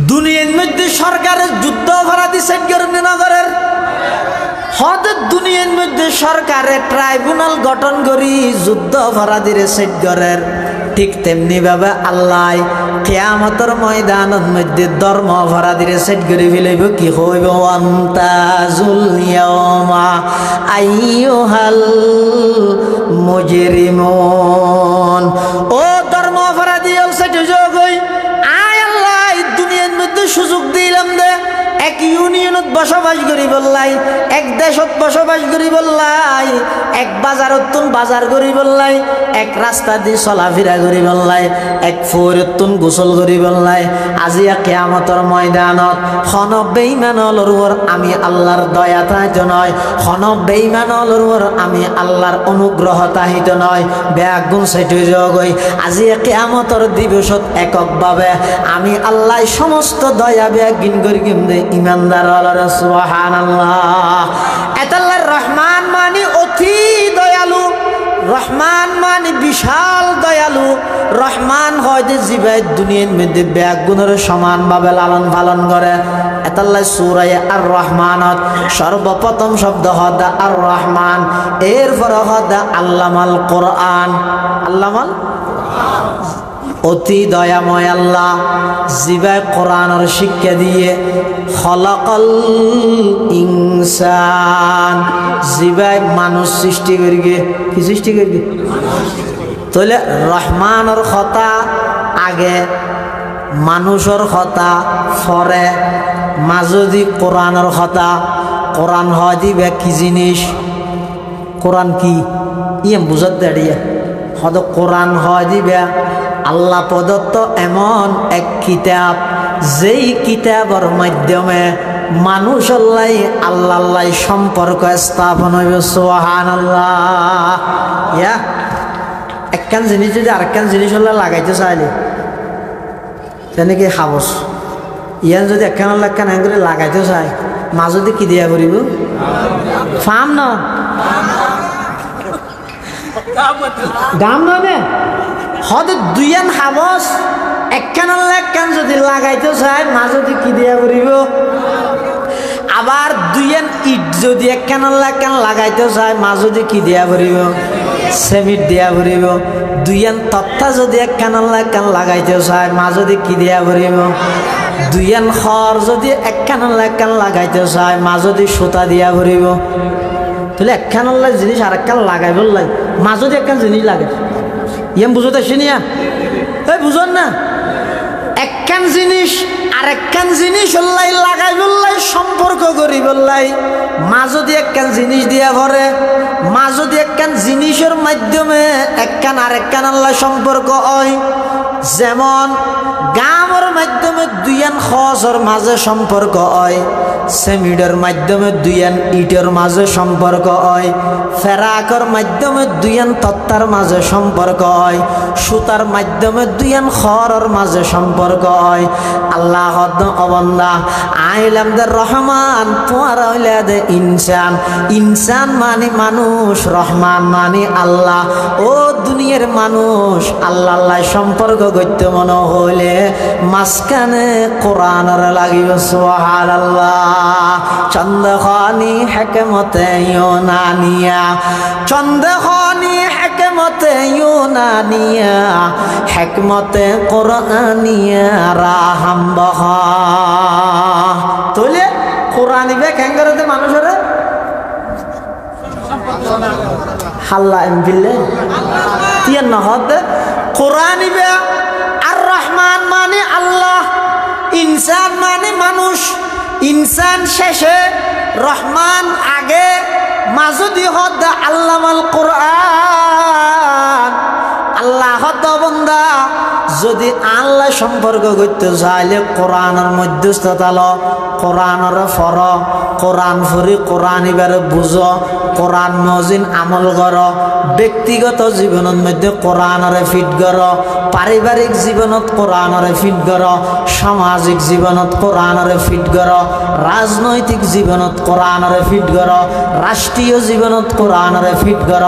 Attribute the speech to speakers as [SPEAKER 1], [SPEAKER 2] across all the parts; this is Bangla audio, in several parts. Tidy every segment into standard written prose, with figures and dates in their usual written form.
[SPEAKER 1] দুনিয়ার মধ্যে সরকারের যুদ্ধ অপরাধী সেট করে নগরের হঠাৎ দুনিয়ার মধ্যে সরকারে ট্রাইব্যুনাল গঠন করি যুদ্ধ অপরাধীর সেট করের ঠিক তেমনি ভাবে আল্লাহ কিয়ামতের ময়দানের মধ্যে ধর্ম অপরাধীর সেট করে ফেলব কি হইব আনতাজুল ইয়াওমা আইয়ুহাল মুজরিমুন ও ধর্ম অপরাধী সেট যোগ হই আয় আল্লাহ দুনিয়ার মধ্যে সুযোগ দিলাম দে এক ইউনিয়নত বসবাস করি বললাই এক দেশত বসবাস করি বললাই এক বাজারতুন বাজার করি বললাই এক রাস্তা দিয়ে চলাফেরা করি বললাই এক ফৌরতুন গোসল করি বললাই আজিয়া কিয়ামতের ময়দানত খন বেঈমানর উপর আমি আল্লাহর দয়া তাহিত নয় খন বেঈমানর উপর আমি আল্লাহর অনুগ্রহ তাহিত নয় বেয়াগুন সেটু জগই আজিয়া কিয়ামতের দিবসত এককভাবে আমি আল্লাহ সমস্ত দয়া বেয়াগিন করি কিমদে ইমানদার আল্লাহ সুবহানাল্লাহ এতাল্লাহর রহমান মানে অতি দয়ালু রহমান মানে বিশাল দয়ালু রহমান হয় যে জীবাই দুনিয়ার মধ্যে ব্যাগুণের সমানভাবে লালন পালন করে এতাল্লাহ সূরা আর রহমানত সর্বপ্রথম শব্দ হদা আর রহমান এরপর হদা আল্লামাল কোরআন আল্লামাল অতি দয়াময় আল্লাহ জিবায় কোরআনের শিক্ষা দিয়ে খলাকাল ইনসান জিবায় মানুষ সৃষ্টি করিগে কি সৃষ্টি করিগে তাহলে রহমানের কথা আগে মানুষের কথা পরে মাজদি কোরআনের কথা কোরআন হয় দিবে কি জিনিস কোরআন কি ইয়ে বুঝাতে দাঁড়িয়ে হয়ত কোরআন হয় দিবে আল্লাহ প্রদত্ত এমন এক কিতাব যেই কিতাবের মাধ্যমে মানুষ আল্লাহ সম্পর্ক স্থাপন হইব সুবহানাল্লাহ ইয়া একখান জিনিস যদি আরেকখান জিনিস লাগাইতে চাইলে তেনেকে খাবস ইয়ান যদি একখান একখান করে লাগাইতে চাই মাজদি কি দিয়া করিব ফার্ম ন দাম নয় হয়তো দুইয়ান হাবস একখান একখান যদি লাগাইতে চায় মাজদি কি দিয়া করিব আবার দুইয়ান ইট যদি একখান একখান লাগাইতে চায় মাজদি কি দিয়া করিব সেমিট দিয়া করিব দুইয়ান তক্তা যদি একখান একখান লাগাইতে চায় মাজদি কি দিয়া করিব দুইয়ান খড় যদি একখান একখান লাগাইতে চায় মাজদি সুতা দিয়া করিব তাহলে একখান জিনিস আর একখান লাগাইব লাই মাজদি একখান জিনিস লাগে ইয়াম বুঝতে আসিনিয়া এই বুঝন না একখান জিনিস আর একখান জিনিস লাগাই বললাই সম্পর্ক করি বললাই মাজদি একখান জিনিস দিয়া ভরে মাজদি একখান জিনিসের মাধ্যমে একখান আর একখান আল্লাহ সম্পর্ক হয় যেমন গামর মাধ্যমে দুইয়ান খসর মাঝে সম্পর্ক হয় সেমিডের মাধ্যমে দুইয়ান ইটের মাঝে সম্পর্ক হয় ফেরাকর মাধ্যমে দুইয়ান তত্তার মাঝে সম্পর্ক হয় সুতার মাধ্যমে দুইয়ান খড়ের মাঝে সম্পর্ক হয় আল্লাহ অবন্দা আইলাম দে রহমান তোমার হইলে দে ইনসান ইনসান মানে মানুষ রহমান মানে আল্লাহ ও দুনিয়ার মানুষ আল্লাহ আল্লাহ সম্পর্ক করতে মনে হইলে মাঝখানে কোরআনের লাগিব সুবহানাল্লাহ চন্দ্রখানি হেকমতে ইউনানিয়া চন্দ্রখানি হেকমতে ইউনানিয়া হেকমতে কোরআনিয়া রাহাম বহা তোলে কোরআনি বে কেঙ্গরতে মানুষের হাল্লা এমবিলে তিয়ান নহদ কোরআনি বে আর রহমান মানে আল্লাহ ইনসান মানে মানুষ ইনসান শেষে রহমান আগে মাজদি হদ আল্লামাল কোরআন আল্লাহ হদ বন্দা যদি আল্লাহ সম্পর্ক করতে চাইলে কোরআনের মধ্যস্থতা ল কোরআনের ফর কোরআন ফরি কোরআন এবারে বুঝ কোরআন মজিন আমল কর ব্যক্তিগত জীবনের মধ্যে কোরআনের ফিট কর পারিবারিক জীবনত কোরআনের ফিট কর সামাজিক জীবনত কোরআনের ফিট কর রাজনৈতিক জীবনত কোরআনের ফিট কর রাষ্ট্রীয় জীবনত কোরআনের ফিট কর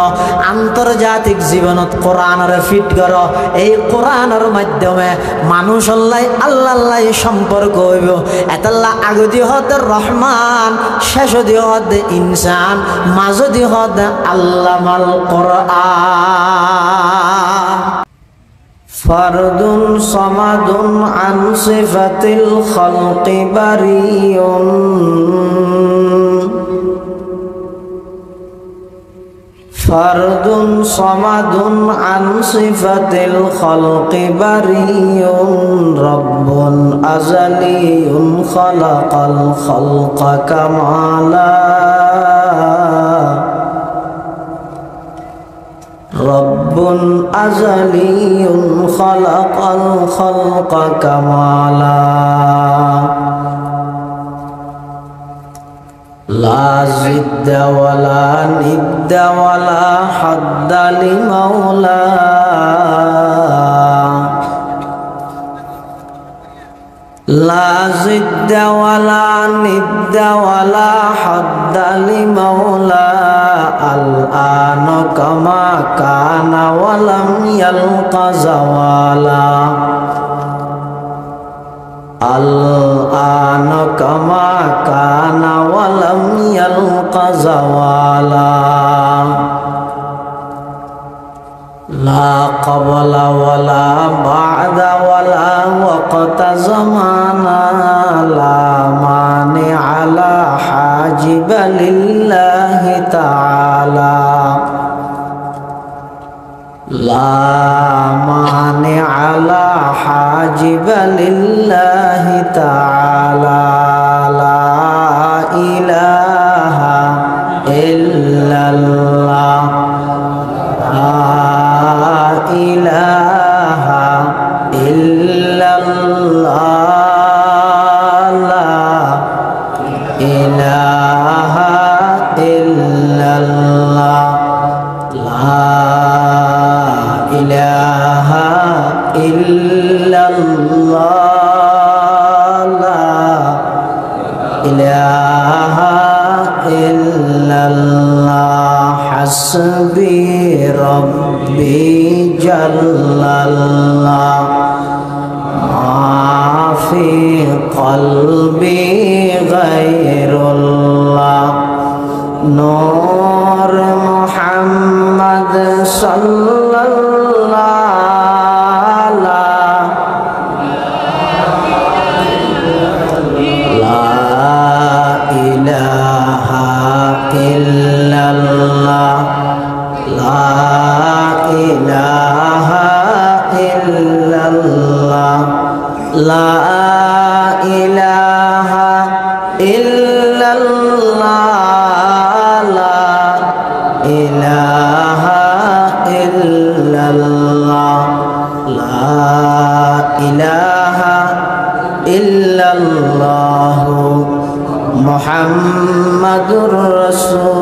[SPEAKER 1] আন্তর্জাতিক জীবনত কোরআনের ফিট কর এই কোরআনের মাধ্যমে মানুষ আল্লাহ আল্লাহ সম্পর্ক হইব এতাল্লাহ আগদি হদ রহমান শেষ দি হদ ইনসান মাঝদি হদ আল্লামাল কোরআন ফারদুন সামাদুন আন সিফাতিল খালকি বারিয়ুন ফারদুন সামাদুন আন সিফাতিল খালকি বারিয়ুন রব্বুন আযালিয়ুন খালাকাল খালকা কামালা রব্বুন আযালিয়ুন খালাকাল খালকা কামালা লা জিদ্দা ওয়ালা নিদ্দা ওয়ালা হাদ্দা লিমাওলা লা জিদ্দা ওয়ালা নিদ্দা ওয়ালা হাদ্দা লিমাওলা আল আন কামা কানা ওয়ালাম ইয়ালকা জাওয়ালা আল আন কামা কানা ওয়ালাম ইয়ালকা জাওয়ালা লা ক্বাবলা ওয়ালা বা'দা ওয়ালা ওয়াক্তা জামানা লা মানিআ লা হাজিবা লিল্লাহি তাআলা লা মানিআ লা হাজিবা লিল্লাহি তাআলা লা ইলাহা ইল্লাল্লাহ লা ইলাহা ইল্লাল্লাহ লা ইলাহা ইল্লাল্লাহ লা ইলাহা ইল্লাল্লাহ লা ইলাহা ইল্লাল্লাহ হাসবি রব্বি জাল্লাল্লাহ মাফি কলবি গায়রুল্লাহ নূর মুহাম্মদ সাল্লাল্লাহ লা ইলাহা ইল্লাল্লাহ লা ইলাহা ইল্লাল্লাহ লা ইলাহা ইল্লাল্লাহ লা ইলাহা ইল্লাল্লাহ লা ইলাহা ইল্লাল্লাহ মুহাম্মাদুর রাসূলুল্লাহ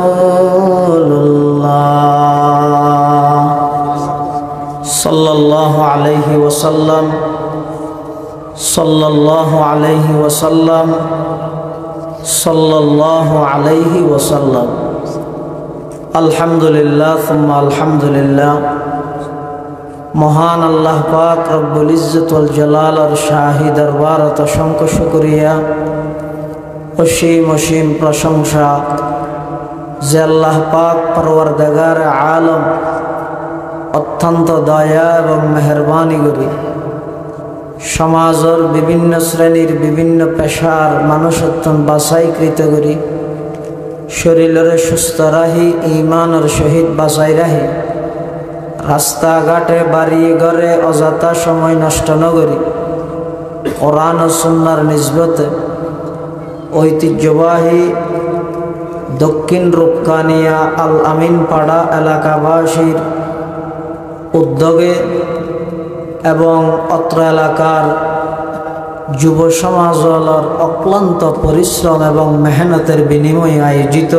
[SPEAKER 1] সাল্লাল্লাহু আলাইহি ওয়াসাল্লাম সাল্লাল্লাহু আলাইহি ওয়াসাল্লাম সাল্লাল্লাহু আলাইহি ওয়াসাল্লাম আলহামদুলিল্লাহ সুম্মা আলহামদুলিল্লাহ মহান আল্লাহ পাক রব্বুল ইজ্জত ওয়াল জালালের শাহী দরবারত অসংখ্য শুকরিয়া অসীম অসীম প্রশংসা যে আল্লাহ পাক পরওয়ারদিগার আলম অত্যন্ত দয়া এবং মেহরবানি করি সমাজের বিভিন্ন শ্রেণীর বিভিন্ন পেশার মানুষ অত্যন্ত বাছাইকৃত করি শরীরের সুস্থ রাহি ইমানের সহিত বাঁচাই রাহি রাস্তাঘাটে বাড়ি ঘরে অযথা সময় নষ্ট ন করি কোরআন ও সুন্নাহর নিসবতে ঐতিহ্যবাহী দক্ষিণ রূপকানিয়া আল আমিন পাড়া এলাকাবাসীর উদ্যোগে এবং অত্র এলাকার যুব সমাজের অক্লান্ত পরিশ্রম এবং মেহনতের বিনিময়ে আয়োজিত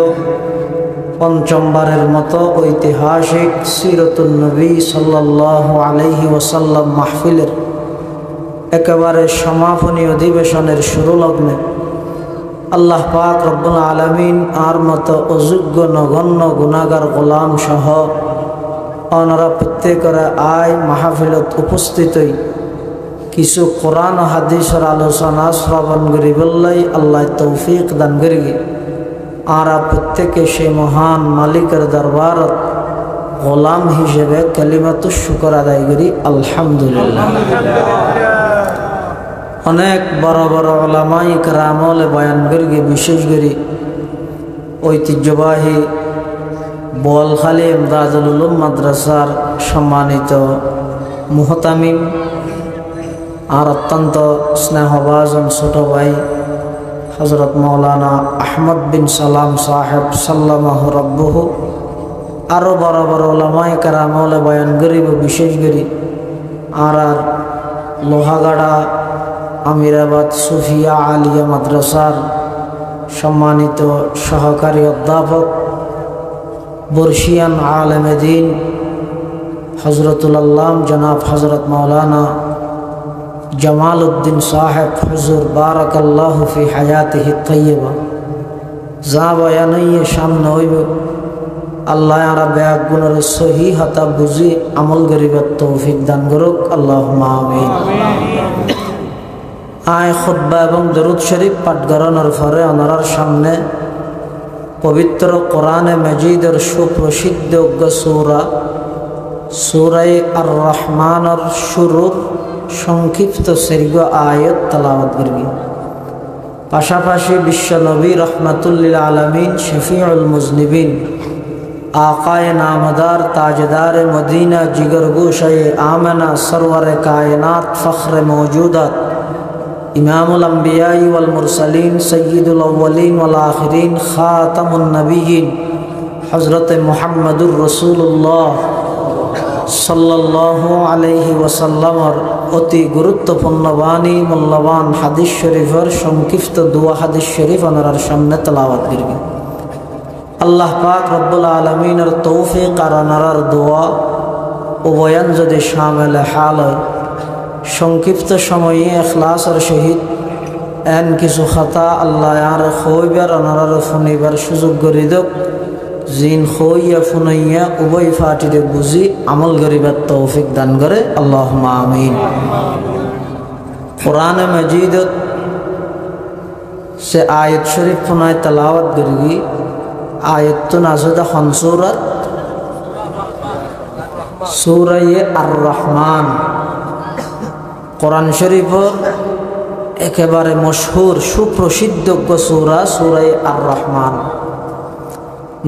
[SPEAKER 1] পঞ্চমবারের মতো ঐতিহাসিক সিরাতুন নবী সাল্লাল্লাহু আলাইহি ওয়াসাল্লাম মাহফিলের একেবারে সমাপনী অধিবেশনের শুরু লগ্নে আল্লাহ পাক রব্বুল আলামিন আর মতো অযোগ্য নগণ্য গুনাহগার গোলাম সহ অনরা প্রত্যেকের আয় মাহফিলত উপস্থিতই কিছু কোরআন ও হাদিসের আলোচনা শ্রবণ করি বললাই আল্লাহ তৌফিক দান করি। আর প্রত্যেকে সে মহান মালিকের দরবারত গোলাম হিসেবে কালিমাতু শুকর আদায় করি আলহামদুলিল্লাহ। অনেক বড় বড় উলামায়ে কেরামলে বয়ান করি, বিশেষ করে ঐতিহ্যবাহী বোয়ালখালী ইমদাদুল উলুম মাদ্রাসার সম্মানিত মুহতামিম আর অত্যন্ত স্নেহভাজন ছোট ভাই হযরত মাওলানা আহমদ বিন সালাম সাহেব সাল্লামাহু রাব্বুহু, আরও বড় বড় উলামায়ে কেরামলে বয়ান করিব, বিশেষ করে আর লোহাগাড়া আমিরাবাদ সুফিয়া আলিয়া মাদ্রাসার সম্মানিত সহকারী অধ্যাপক বর্ষিয়ান আলেমে দ্বীন হযরতুল আল্লাম জনাব হযরত মাওলানা জামাল উদ্দিন সাহেব হুজুর বারাকাল্লাহু ফি হায়াতিহি তাইয়্যিবা যা বয়ানইয়ে সামনে হইব আল্লাহ আরা ব্যাগ গুণের সহি হাতা বুঝি আমল গরিবের তৌফিক দান করুক আল্লাহুম্মা আমিন। আয় খুতবা এবং দরুদ শরীফ পাঠ করানোর পরে ওনার সামনে পবিত্র কোরআনে মাজিদের সুপ্রসিদ্ধ সূরা সূরায়ে আর রহমানের শুরু সংক্ষিপ্ত শীর্ঘ আয়াত তেলাওয়াত করবি। পাশাপাশি বিশ্ব নবী রহমাতুল্লিল আলামিন শফিউল মুজনিবিন আকায়ে নামদার তাজদার মদিনা জিগর গোশায়ে आमना सरवर कायनात फ़ख्र मौजूदात इमामुल अंबिया वल मुरसलीन सय्यिदुल अव्वलीन वल आखिरीन खातमुन नबिय्यीन हज़रत मुहम्मदुर रसूलुल्लाह सल्लल्लाहु अलैहि वसल्लमर অতি গুরুত্বপূর্ণ বাণী মূল্যবান হাদিস শরীফের সংক্ষিপ্ত দোয়া হাদিস শরীফ ওনার সামনে তেলাওয়াত করবি। আল্লাহ পাক রব্বুল আলামিনের তৌফিক আর ওনার দোয়া ও বয়ান যদি শামিল হাল হয়, সংক্ষিপ্ত সময়ে ইখলাসের সহিত এন কিছু খাতা আল্লাহ আর খইবার ওনার শুনিবার সুযোগ করে দেখ, জিন খইয়া ফুনাইয়া উভয় ফাটিরে বুঝি আমল গরিবার তৌফিক দান করে আল্লাহুম্মা আমিন। কোরআনে মাজিদত সে আয়াত শরীফ ফুনায় তেলাওয়াত করবি। আয়াত তো নাজদা খন সূরাত সূরায়ে আর রহমান, কোরআন শরীফের একেবারে মশহুর সুপ্রসিদ্ধ সূরা সূরায়ে আর রহমান।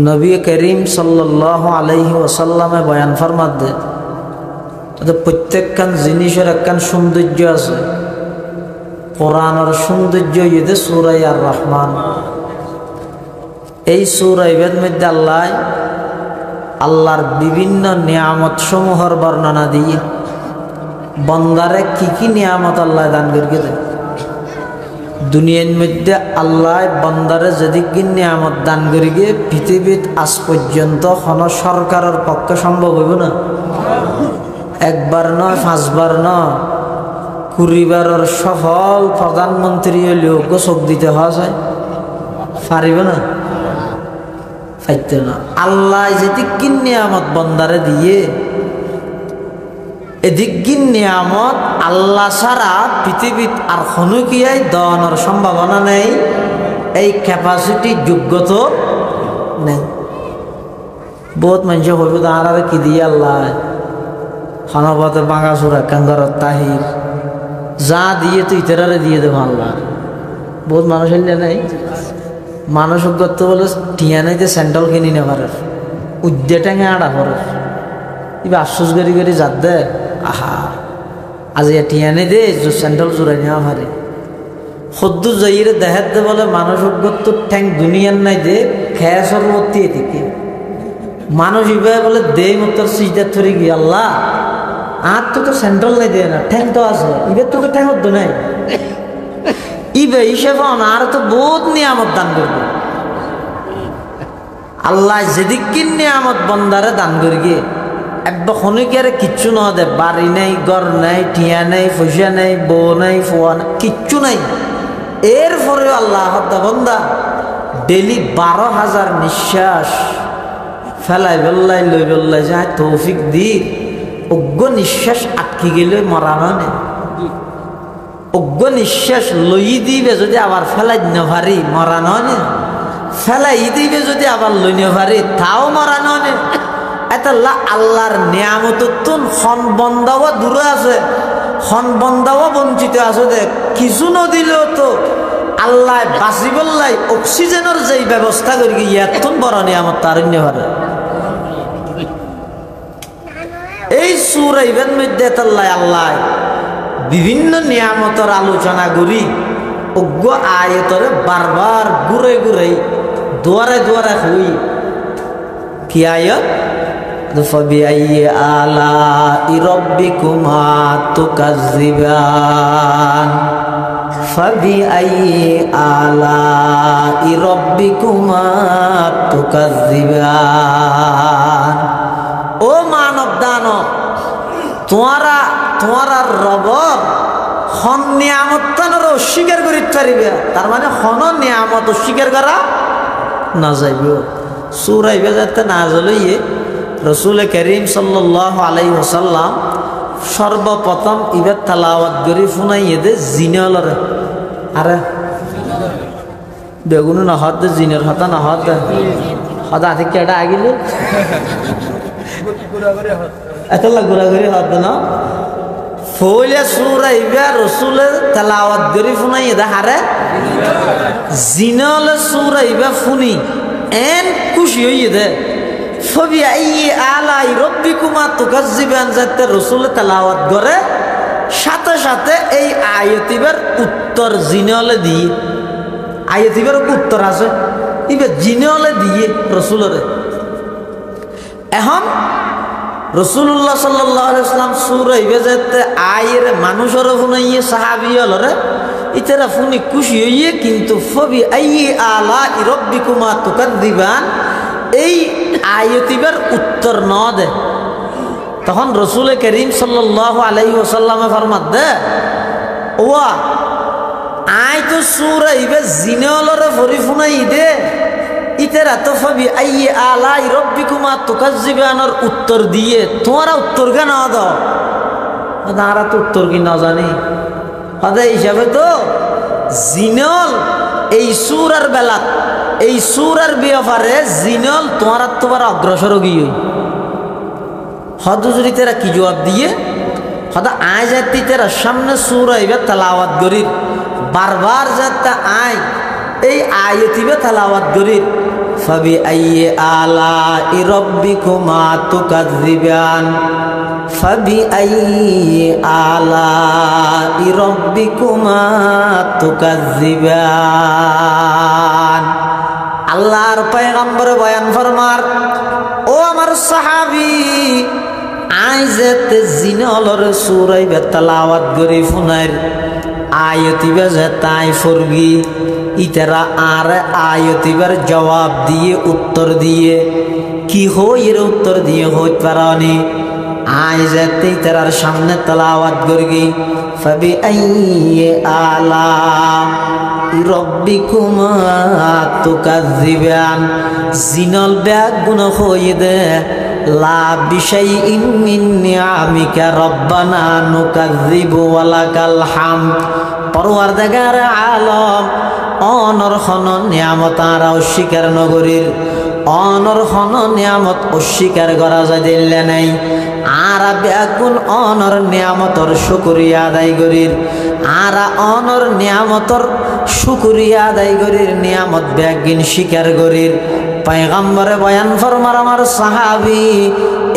[SPEAKER 1] নবী করিম সাল্লাল্লাহু আলাইহি ওয়াসাল্লামে বয়ান ফরমাত দে, প্রত্যেকখান জিনিসের একখান সৌন্দর্য আছে। কোরআনের সৌন্দর্য ইদে সূরায়ে আর রহমান। এই সূরার মধ্যে আল্লাহর বিভিন্ন নিয়ামত সমূহের বর্ণনা দিয়ে বন্দারে কি কি নিয়ামত আল্লাহ দান করে দেয়। দুনিয়ার মধ্যে আল্লাহ বন্দারে যদি কি নিয়ামত দান করি গিয়ে পৃথিবীত আজ পর্যন্ত কোনো সরকারের পক্ষে সম্ভব হইব না। একবার নয়, পাঁচবার নয়, 20 বারের সফল প্রধানমন্ত্রী হলেও চোখ দিতে হওয়া যায় পারিব না, পাইতে না। আল্লাহ যদি কি নিয়ামত বন্দারে দিয়ে এদিক নিয়ামত আল্লাহ ছাড়া পৃথিবীত আর কোনো কিয়াই দনের সম্ভাবনা নেই, এই ক্যাপাসিটি যোগ্যতা নেই। বহুত মানুষ হইব আর কি দিয়ে আল্লাহ হনপথে বাঙা চোরা কাঙ্গারত তাহির যা দিয়ে তুই তেরারে দিয়ে দেবো আল্লাহ। বহুত মানুষ হইলে নাই মানসজ্ঞত্ব বলে টিয়া নাই যে স্যান্ডেল কিনি নেবার উদ্যে টেঙে আড়া করে এবার আশ্বাস করি করি যাত দে আহা আজ টিয়া নেই দে স্যান্ডেল জোড়াই নেওয়া পারে সদ্দু যাইরে দেখাত দে বলে মানসজ্ঞত্ব ঠ্যাং দুনিয়ার নাই দে খেয়া সর্বর্তী এদিকে মানুষ ইবাই বলে দে মতো সিজদার ধরে গিয়ে আল্লাহ আর তো স্যান্ডেল নাই দেয় না, ঠ্যাং তো আছে, ইবার তো ঠ্যাং হতো নাই। ইবে হিসেবে আর তো বহুত নিয়ামত দান করবে আল্লাহ। যেদিক নিয়ামত বন্দারে দান করি গিয়ে একবার খনিকে আর কিচ্ছু না দে, বাড়ি নাই, ঘর নাই, টিয়া নাই, পয়সা নাই, বউ নাই, ফোয়া নাই, কিচ্ছু নাই। এরপরেও আল্লাহ বন্দা ডেলি 12,000 নিঃশ্বাস ফেলাই বেল্লাই লই বেল্লাই যায় তৌফিক দি অজ্ঞ নিঃশ্বাস আটকে গেলে মরা মানে অজ্ঞ নিঃশ্বাস লই দিবে যদি আবার ফেলাই নেভারি মরা নয়, ফেলাই দিবে যদি আবার লই নেভারি তাও মরা নয়। এতাল্লাহ আল্লাহর নিয়ামততুন খন বন্দাও দূরে আছে, খন বন্দাও বঞ্চিত আছে। দেখ কিছু নদিলেও তো আল্লাহ বাঁচিবল্লাই অক্সিজেনের যেই ব্যবস্থা করি ইয়াতুন বড় নিয়ামত তার নেভারে। এই সূরা ইবেন মধ্যে তাল্লাহ আল্লাহ বিভিন্ন নিয়ামতের আলোচনা করি অজ্ঞ আয়তরে বারবার ঘুরে ঘুরে দুয়ারে দুয়ারে হই। কি আয়াত? ফাবিআইয়ি আলাই রাব্বিকুমা তুকাজ্জিবান, ফাবিআইয়ি আলাই রাব্বিকুমা তুকাজ্জিবান। ও মানব দানব, তোমারা রবর হন নিয়ামত অস্বীকার করিতে পারিবে, তার মানে হন নিয়ামত অস্বীকার করা না যাইব। সূরা যাতে না জ্বলিয়ে রসুল করিম সাল্লাল্লাহু আলাইহি ওয়াসাল্লাম সর্বপ্রথম ইবাদ তালাওয়াত করি শুনাইয়ে দে জিনলরে। আরে বেগুন না হদ জিনের হতা না হদ হদা থেকে এটা আগিলে এতলা ঘোরাঘুরি হদ না ফইলে সূরা ইবা রসুলের তালাওয়াত করি শুনাইয়ে দে। হারে জিনলে সূরা ইবা শুনি এন খুশি হইয়ে দে। ফাবিআইয়ি আলাই রাব্বিকুমা তুকাজ্জিবান যাতে রসুল তেলাওয়াত করে সাথে সাথে এই আয়াতিবার উত্তর জিনলে দিয়ে, আয়াতিবার উত্তর আছে ইবে জিনলে দিয়ে রসুলরে। এখন রসুল্লাহ সাল্লাল্লাহু আলাইহি ওয়াসাল্লাম সূরা ইবে যাতে আয়ের মানুষের শুনাইয়ে সাহাবিয়লরে ইতারা শুনি খুশি হইয়ে, কিন্তু ফাবিআইয়ি আলাই রাব্বিকুমা তুকাজ্জিবান এই আয়াতিবার উত্তর ন দে। তখন রসুল করিম সাল্লাল্লাহু আলাইহি ওয়াসাল্লামে ফরমাত দে, ওয়া আই তো সূরা ইবে জিনলরে ফরি ফুনাই দে ইতারা তো ফাবিআইয়ি আলাই রাব্বিকুমা তুকাজ্জিবানের উত্তর দিয়ে তোমরা উত্তর কেন দাও? তারা তো উত্তর কি না জানি। হদে হিসাবে তো জিনল এই সূরার বেলাত এই সূরার ব্যাপারে জিনল তোমার অগ্রসর গিয়ে হদ যদি তেরা কি জবাব দিয়ে হদা আয় যাতে তেরা সামনে সূরা ইবে তেলাওয়াত করির বারবার যাতে আয় এই আয়াতিবে তেলাওয়াত করির। ফাবিআইয়ি আলাই রাব্বিকুমা তুকাজ্জিবান, ফাবিআইয়ি আলাই রাব্বিকুমা তুকাজ্জিবান। আল্লাহর পয়গম্বর বয়ান ফরমার, ও আমার সাহাবী আইজেতে জিনলর সূরা ইবে তেলাওয়াত করি ফুনাইর আয়াতিবে যে তাই ফরগি ইতারা আর আয়াতিবার জবাব দিয়ে উত্তর দিয়ে কি হইর উত্তর দিয়ে হইতে পারানি আইজেতে ইতারার সামনে তেলাওয়াত করগি। ফাবিআইয়ি আলাই রাব্বিকুমা তুকাজ্জিবান। জিনল ব্যাগ গুণ হয়ে দে লা বিশাইইন মিন নিআমিকা রব্বানা নুকাজ্জিবু ওয়ালাকাল হামদ। পরওয়ারদিগার আলম অনর খন নিয়ামত আর অস্বীকার নগরীর অনর খন নিয়ামত অস্বীকার করা যায় দিল্লে নাই। আর ব্যাগুন অনর নিয়ামতর শুকরিয়া আদায় করির আর অনর নিয়ামতর শুকরিয়া আদায় করির নিয়ামত ব্যাগিন স্বীকার করির। পয়গম্বরে বয়ান ফরমার, আমার সাহাবী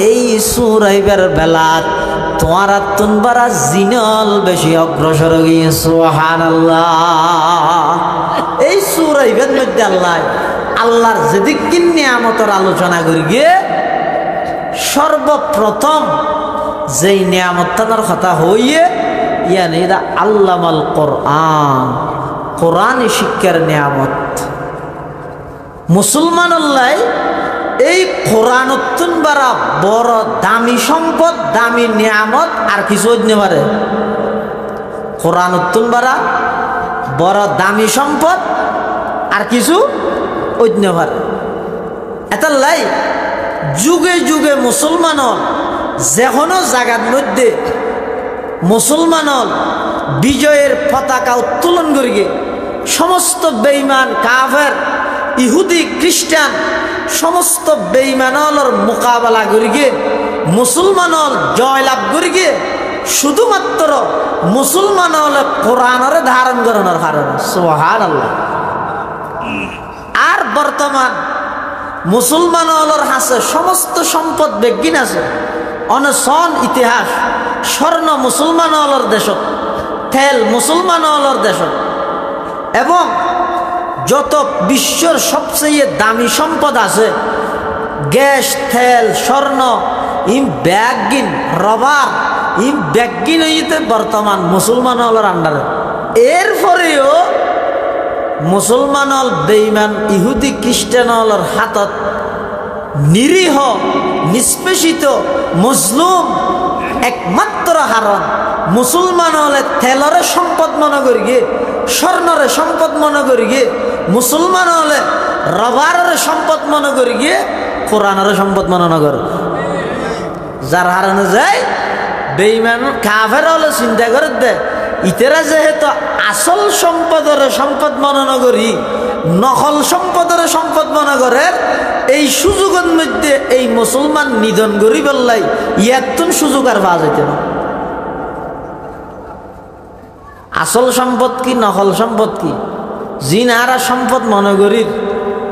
[SPEAKER 1] এই সূরা ইবের বেলাত তোমারা তুনবারা জিনল বেশি অগ্রসর গিয়ে। সুবহানাল্লাহ। এই সূরা ইবের মধ্যে আল্লাহর যেদিক নিয়ামতের আলোচনা করি গিয়ে সর্বপ্রথম যেই নিয়ামতার কথা হইয়ে ইয়ানি আল্লামাল কোরআন, কোরআন শিক্ষার নিয়ামত। মুসলমান আল্লাহ এই কোরআন বারা বড় দামি সম্পদ দামি নিয়ামত আর কিছু হইতে পারে। কোরআন বারা বড় দামি সম্পদ আর কিছু হইতে পারে। এটা লাই যুগে যুগে মুসলমান যে কোনো জায়গার মধ্যে মুসলমান বিজয়ের পতাকা উত্তোলন করিয়ে সমস্ত বেঈমান কাফের ইহুদি খ্রিস্টান সমস্ত বেঈমানর মোকাবেলা করিয়ে মুসলমানর জয়লাভ করিয়ে শুধুমাত্র মুসলমান হলে কোরআনের ধারণ করানোর কারণে সুবহানাল্লাহ। আর বর্তমান মুসলমান হলর হাসে সমস্ত সম্পদ বেগিন আছে অনসন ইতিহাস স্বর্ণ মুসলমান হলর দেশত তেল মুসলমান হলর দেশত এবং যত বিশ্বর সবচেয়ে দামি সম্পদ আছে গ্যাস তেল স্বর্ণ ইম ব্যাগিন রবার ইম ব্যাগিন হইতে বর্তমান মুসলমান হলর আন্ডারে। এরপরেও মুসলমান হল বেঈমান ইহুদি খ্রিস্টান হলর হাতত নিরীহ নিষ্পেষিত মজলুম একমাত্র হারণ মুসলমান হলে তেলরে সম্পদ মনে করি গিয়ে স্বর্ণরে সম্পদ মনে করি গিয়ে মুসলমান হলে রবারের সম্পদ মনে করি গিয়ে কোরআনের সম্পদ মনে নগর যার হারানো যায় বেঈমান কাফের হলে চিন্তা করে দে ইতেরা যেহেতু আসল সম্পদের সম্পদ মনে নগরী নকল সম্পদের সম্পদ মনে করে এই সুযোগের মধ্যে এই মুসলমান নিধন করি বললাই ইয়াতুন সুযোগ আর পাওয়া যেত না। আসল সম্পদ কি নকল সম্পদ কি জিন আর সম্পদ মনে করি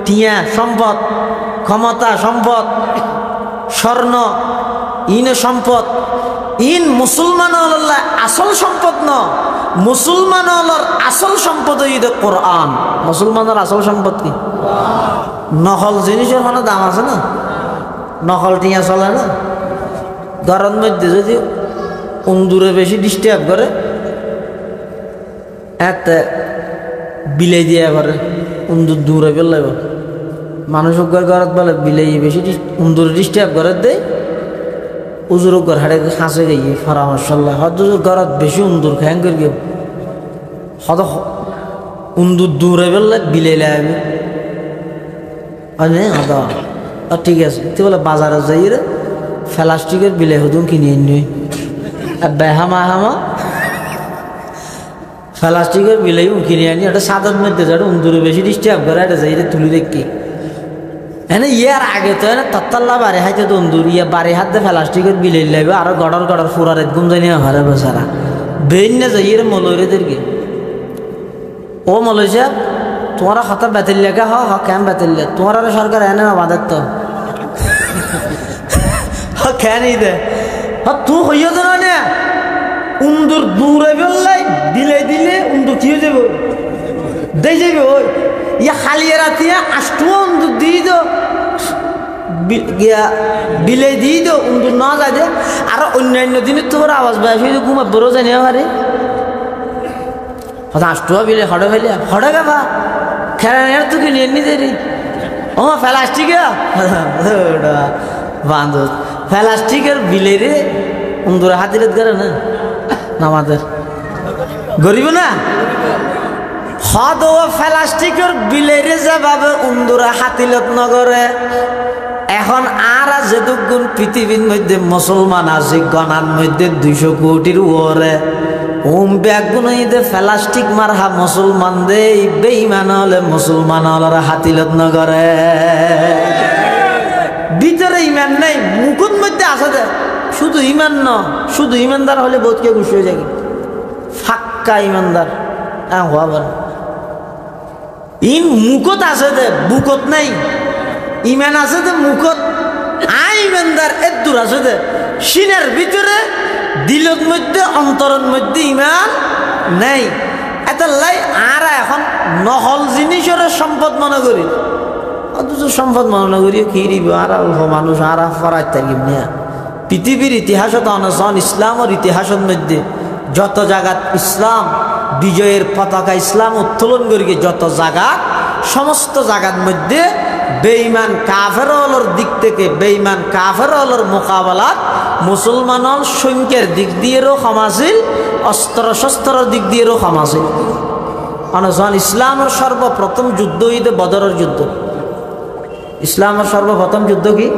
[SPEAKER 1] টিয়া সম্পদ ক্ষমতা সম্পদ স্বর্ণ ইন সম্পদ ইন মুসলমান হল্লা আসল সম্পদ ন মুসলমান হলর আসল সম্পদ হইতে কোরআন। মুসলমানের আসল সম্পদ কি নকল জিনিসের কোনো দাম আছে না নকল টিয়া চলে না ঘরের মধ্যে যদি উন্দুরে বেশি ডিস্টার্ব করে এতে বিলাই দিয়া করে উন্দুর দূরে পেলাইব মানুষ ঘরত বলে বিলাই বেশি উন্দুরে ডিস্টার্ব করে দেয় উজুর ঘর হাড়ে হাসে গিয়ে পরামর্শ হদ ঘরত বেশি উন্দুর খ্যাং করে গিয়ে হদ উন্দুর দূরে পেলে বিলাই লাগবে হদ ঠিক আছে তুই বলে বাজারে যাই রে প্লাস্টিকের বিলাই হতুন কিনে আনি বেহামা হামা প্লাস্টিকের বিলাই কিনে আনি একটা সাদার মধ্যে যাটা উন্দুরে বেশি ডিস্টার্ব করে এটা যাই রে তুলি দেখি এনে ইয়ার আগে তো এনে তত্তাল্লা বাড়ি হাইতে তো উন্দুর ইয়া বাড়ি হাত দিয়ে প্লাস্টিকের বিলাই লাগবে আরো গড়র গড়র ফুরার একদম জানি ঘরে বেচারা বেন না যাই রে মলরেদেরকে ও মলয় সাহেব তোমার কথা বেতন লেখা হ কেন বেতন লে তোমার আর সরকার এনে না বাদের তো কেন দে তুই হইয়া তো না উন্দুর দূরে বেললাই দিলে দিলে উন্দুর কি হয়ে যাব দেই যাবে ওই ইয়া খালি রাতিয়া আষ্টু উন্দুর দিয়ে দো বিলাই দিয়ে দো উন্দুর না যায় দে আর অন্যান্য দিনে তোমার আওয়াজ বেশি ঘুমা বড় জানি পারে আষ্টুয়া বিলে হড়ে ফেলে হড়ে গাবা খেলা তুই কিনে এমনি দেরি ও প্লাস্টিক বান্ধব প্লাস্টিকের বিলে রে উন্দুরে হাতির করে না আমাদের গরিব না হদ ও প্লাস্টিকের বিলেরে যাবে উন্দুরা হাতিলত নগরে এখন আর যেটুকুন পৃথিবীর মধ্যে মুসলমান আছে গণার মধ্যে 200 কোটির ওরে ব্যাগুন প্লাস্টিক মারহা মুসলমান দে বেঈমান হলে মুসলমান হলরা হাতিলত নগরে ভিতরে ইমান নাই মুখের মধ্যে আছে দে শুধু ইমান ন শুধু ইমানদার হলে বোধকে খুশি হয়ে যায় ফাক্কা ইমানদার হওয়া বল ইন মুখত আছে দে বুকত নাই ইমান আছে দে মুখত ইমানদার এর দূর আছে দে সিনের ভিতরে দিলের মধ্যে অন্তরের মধ্যে ইমান নাই এত লাই আর এখন নহল জিনিসের সম্পদ মনে করি অথচ সম্পদ মনে করি কি দিব আর অল্প মানুষ আর ফরাজ থাকি নিয়ে পৃথিবীর ইতিহাসত অনশন ইসলামের ইতিহাসের মধ্যে যত জায়গাত ইসলাম বিজয়ের পতাকা ইসলাম উত্তোলন করি যত জায়গা সমস্ত জায়গার মধ্যে বেঈমান কাফেরর দিক থেকে বেঈমান কাফেরর মোকাবেলাত মুসলমানের সংখ্যার দিক দিয়েও ক্ষমাশীল অস্ত্র শস্ত্রের দিক দিয়েও ক্ষমাশীল অনশন ইসলামের সর্বপ্রথম যুদ্ধ হইতে বদরের যুদ্ধ ইসলামের সর্বপ্রথম যুদ্ধ কি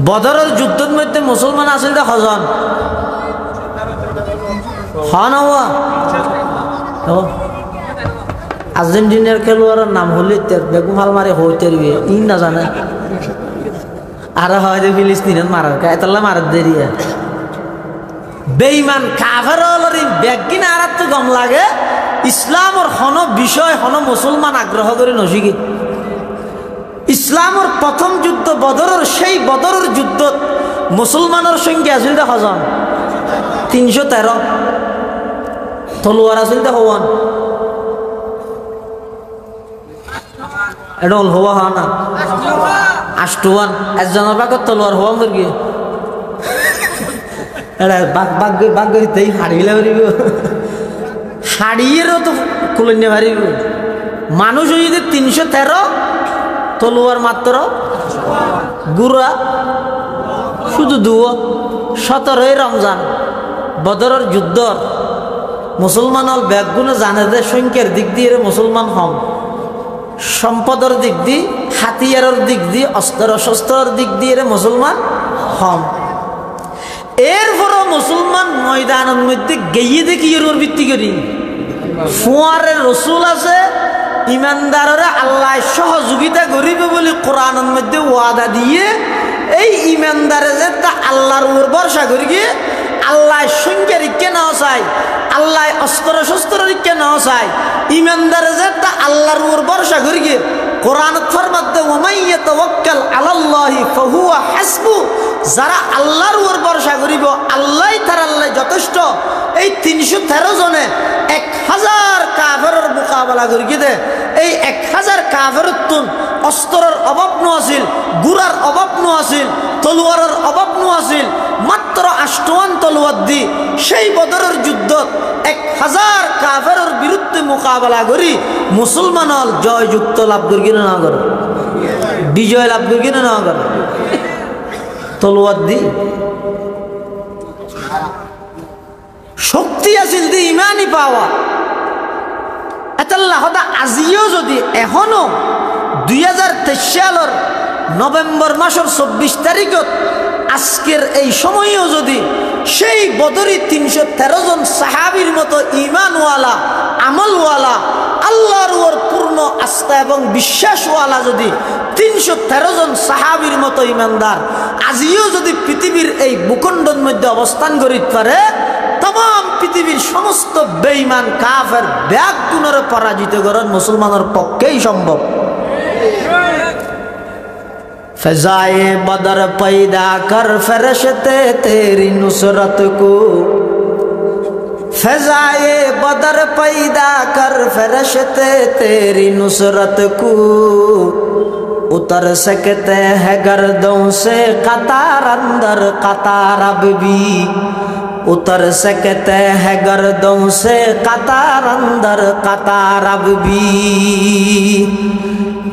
[SPEAKER 1] বদরের যুদ্ধের মধ্যে মুসলমান আসিল কজন হওয়া আর্জেন্টিনার খেলোয়াড়ের নাম হলে বেগম হালমারে হইতে ই না জানে আর হয়তো ফিলিস্তিনের মারার এতলা মারার দেরি বেঈমান কাফের ব্যাগিন আর তো গম লাগে ইসলামর হন বিষয় হন মুসলমান আগ্রহ করে নসিকি ইসলামর প্রথম যুদ্ধ বদরের সেই বদরের যুদ্ধ মুসলমানের সংখ্যা আছিল দেখা যান 313 তলোয়ার আছিল দেখা হওয়ান এটা হওয়া হওয়া না আষ্টওয়ান একজনের বাগত তলোয়ার হওয়া মুরগি এটা বাঘ গইতেই হাড়িলে পারিব হাড়িয়েরও তো কুলন্য পারিব মানুষ যদি 313 তলোয়ার মাত্র গুড়া শুধু 17 রমজান বদরের যুদ্ধর মুসলমান হল ব্যাগগুলো জানে যে সংখ্যার দিক দিয়ে মুসলমান হম সম্পদের দিক দিয়ে হাতিয়ারের দিক দিয়ে অস্ত্র শস্ত্রের দিক দিয়ে মুসলমান হম এরপরও মুসলমান ময়দানের মধ্যে গিয়ে দেখি এর ভিত্তি করি ফুয়ারের রসুল আছে ইমানদাররা আল্লাহ সহযোগিতা করিবে বলে কোরআনের মধ্যে ওয়াদা দিয়ে এই ইমানদারে যে তা আল্লাহর উপর ভরসা করি গিয়ে আল্লাহ সংখ্যা রিক্ষে নেওয়া চাই আল্লাহ অস্ত্র শস্ত্র রিক্ষে নেওয়া চাই ইমানদারে যে তা আল্লাহর উপর ভরসা করি গিয়ে কোরআন ফরমাতে ওমাইয়া তাওয়াক্কাল আলাল্লাহি ফাহুয়া হাসবু যারা আল্লাহর উপর ভরসা করিব আল্লাহই তার আল্লাহ যথেষ্ট এই 313 জনে 1000 কাফেরের মোকাবেলা করি দে এই 1000 কাফেরের তুন অস্ত্রের অভাব ন আছিল গুড়ার অভাব ন আছিল তলোয়ারের অভাব ন আছিল মাত্র 8 তলোয়ার দি সেই বদরের যুদ্ধত 1000 কাফেরের বিরুদ্ধে মোকাবেলা করি মুসলমানল জয়যুক্ত লাভ করি কিনা না করে বিজয় লাভ করি কিনা না করে তলোয়ার দি শক্তি আছিল দি ইমানই পাওয়া এতাল্লাহ আজিও যদি এখনো 2023 সালের নভেম্বর মাসের 24 তারিখত আজকের এই সময়েও যদি সেই বদরি 313 জন সাহাবীর মতো ইমানওয়ালা আমলওয়ালা আল্লাহর উপর পূর্ণ আস্থা এবং বিশ্বাসওয়ালা যদি 313 জন সাহাবীর মতো ইমানদার আজিও যদি পৃথিবীর এই ভূখণ্ডের মধ্যে অবস্থান করিতে পারে तमाम পৃথিবীর সমস্ত বেঈমান কাফের ব্যাগুণের পরাজিত করার মুসলমানের পক্ষেই সম্ভব ফজায়ে বদর पैदा कर फरिश्ते तेरी नुसरत को फजाए बदर पैदा कर फरिश्ते तेरी नुसरत को उतर सकते हैं गर्दों से कतार अंदर कतार अब भी उतर सकते हैं गर्दों से कतार अंदर कतार अब भी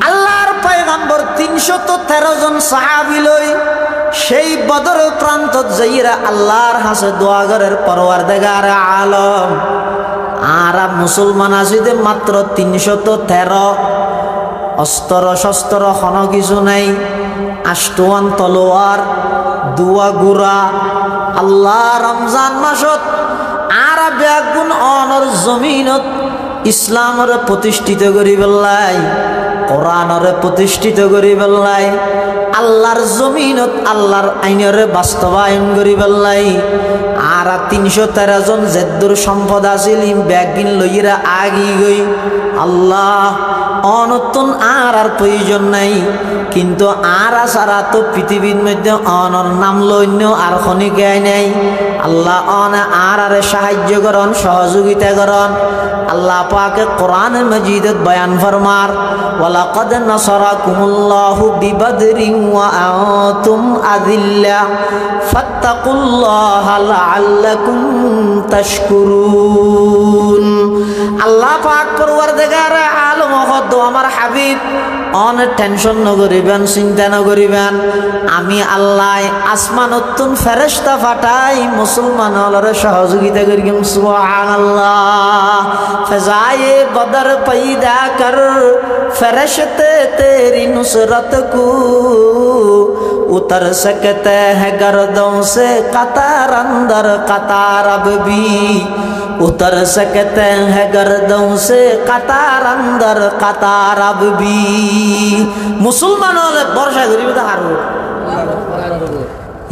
[SPEAKER 1] আল্লাহর পয়গম্বর 313 জন সাহাবী লই সেই বদর প্রান্তত যাইরা আল্লাহর কাছে দোয়া করার পরওয়ারদিগার আলম আর মুসলমান আছে মাত্র 313 অস্ত্র শস্ত্র হন কিছু নাই 8 তলোয়ার 2 গুড়া আল্লাহ রমজান মাসত আর ব্যাগুন অনর জমিনত ইসলামরে প্রতিষ্ঠিত করি বেলাই কোরআনরে প্রতিষ্ঠিত করি বেলাই আল্লাহর জমিনত আল্লাহর আইনরে বাস্তবায়ন করি বেলাই আর 313 জন জেদ্দুর সম্পদ আছিল ব্যাগিন লইরা আগি গই আল্লাহ অনতুন আর প্রয়োজন নাই কিন্তু আর সারা তো পৃথিবীর মধ্যে অনর নাম লইন্য আর খনিকায় নাই আল্লাহ অন আর সাহায্য করন সহযোগিতা করন আল্লাহ পাকে কোরআন মজিদত বয়ান ফরমার ওয়ালাকাদ নাসারাকুমুল্লাহু বিবদরিন ওয়া আনতুম আযিল্লা ফাত্তাকুল্লাহা লাআল্লাকুম তাশকুরুন আল্লাহ পাক পরওয়ারদিগার আলম হদ আমার হাবিব অন টেনশন নগরিবেন চিন্তা নগরিবেন আমি আল্লাহ আসমানতুন ফেরেশতা ফাটাই মুসলমানদের সহযোগিতা করিম সুবহানাল্লাহ ফজায়ে বদর पैदा कर फरिश्ते तेरी नुसरत को उतर सकते हैं गर्दों से कतार अंदर कतार अब भी उतर सकते हैं गर्दों से कतार अंदर कतार अब भी मुसलमान होले बर्षा करिबे तो हारबो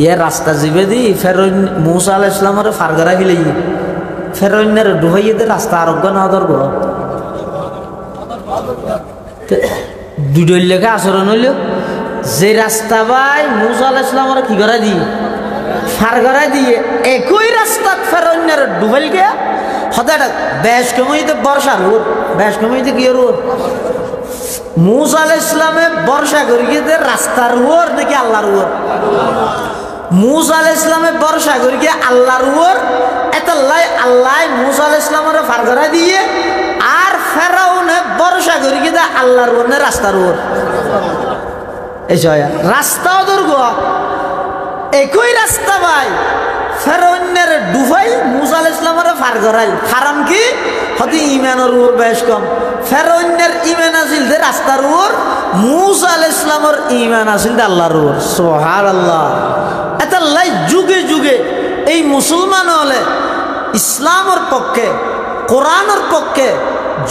[SPEAKER 1] ये रास्ता जिबे दी ফেরৌন मूसा আলাইহিস সালামের ফারগরা গিলাই ফেরৌনের ডুবাইয়ে দে রাস্তা আরোগ্য না দরব দুইডল লেখা আচরণ হইল যে রাস্তা ভাই मूसा আলাইহিস সালামের কি করা দি ফারগরা দিয়ে একই রাস্তা ফেরৌনের ডুবাইল গিয়া হঠাৎ বেশ কমিতে বর্ষা রোদ বেশ কমিতে কি রোদ मूसा আলাইহিস সালামে বর্ষা করিয়ে দে রাস্তার উপর নাকি আল্লাহর উপর मूसा আলাইহিস সালামে বর্ষা করিয়ে আল্লাহর উপর এতলাই আল্লাহ मूसा আলাইহিস সালামের ফারগরা দিয়ে আর ফেরাউনে বর্ষা করিয়ে দে আল্লাহর উপর না রাস্তার উপর এই জয়া রাস্তাও দুর্গ একই রাস্তা ভাই ফেরাউনের ডুবাই मूसा আলাইহিস সালামের ফারগরাই কারণ কি হদি ঈমানের উপর বেশ কম ফেরাউনের ঈমান আছিল যে রাস্তার উপর मूसा আলাইহিস সালামের ঈমান আছিল যে আল্লাহর উপর সুবহানাল্লাহ এতলাই যুগে যুগে এই মুসলমান হলে ইসলামের পক্ষে কোরআনের পক্ষে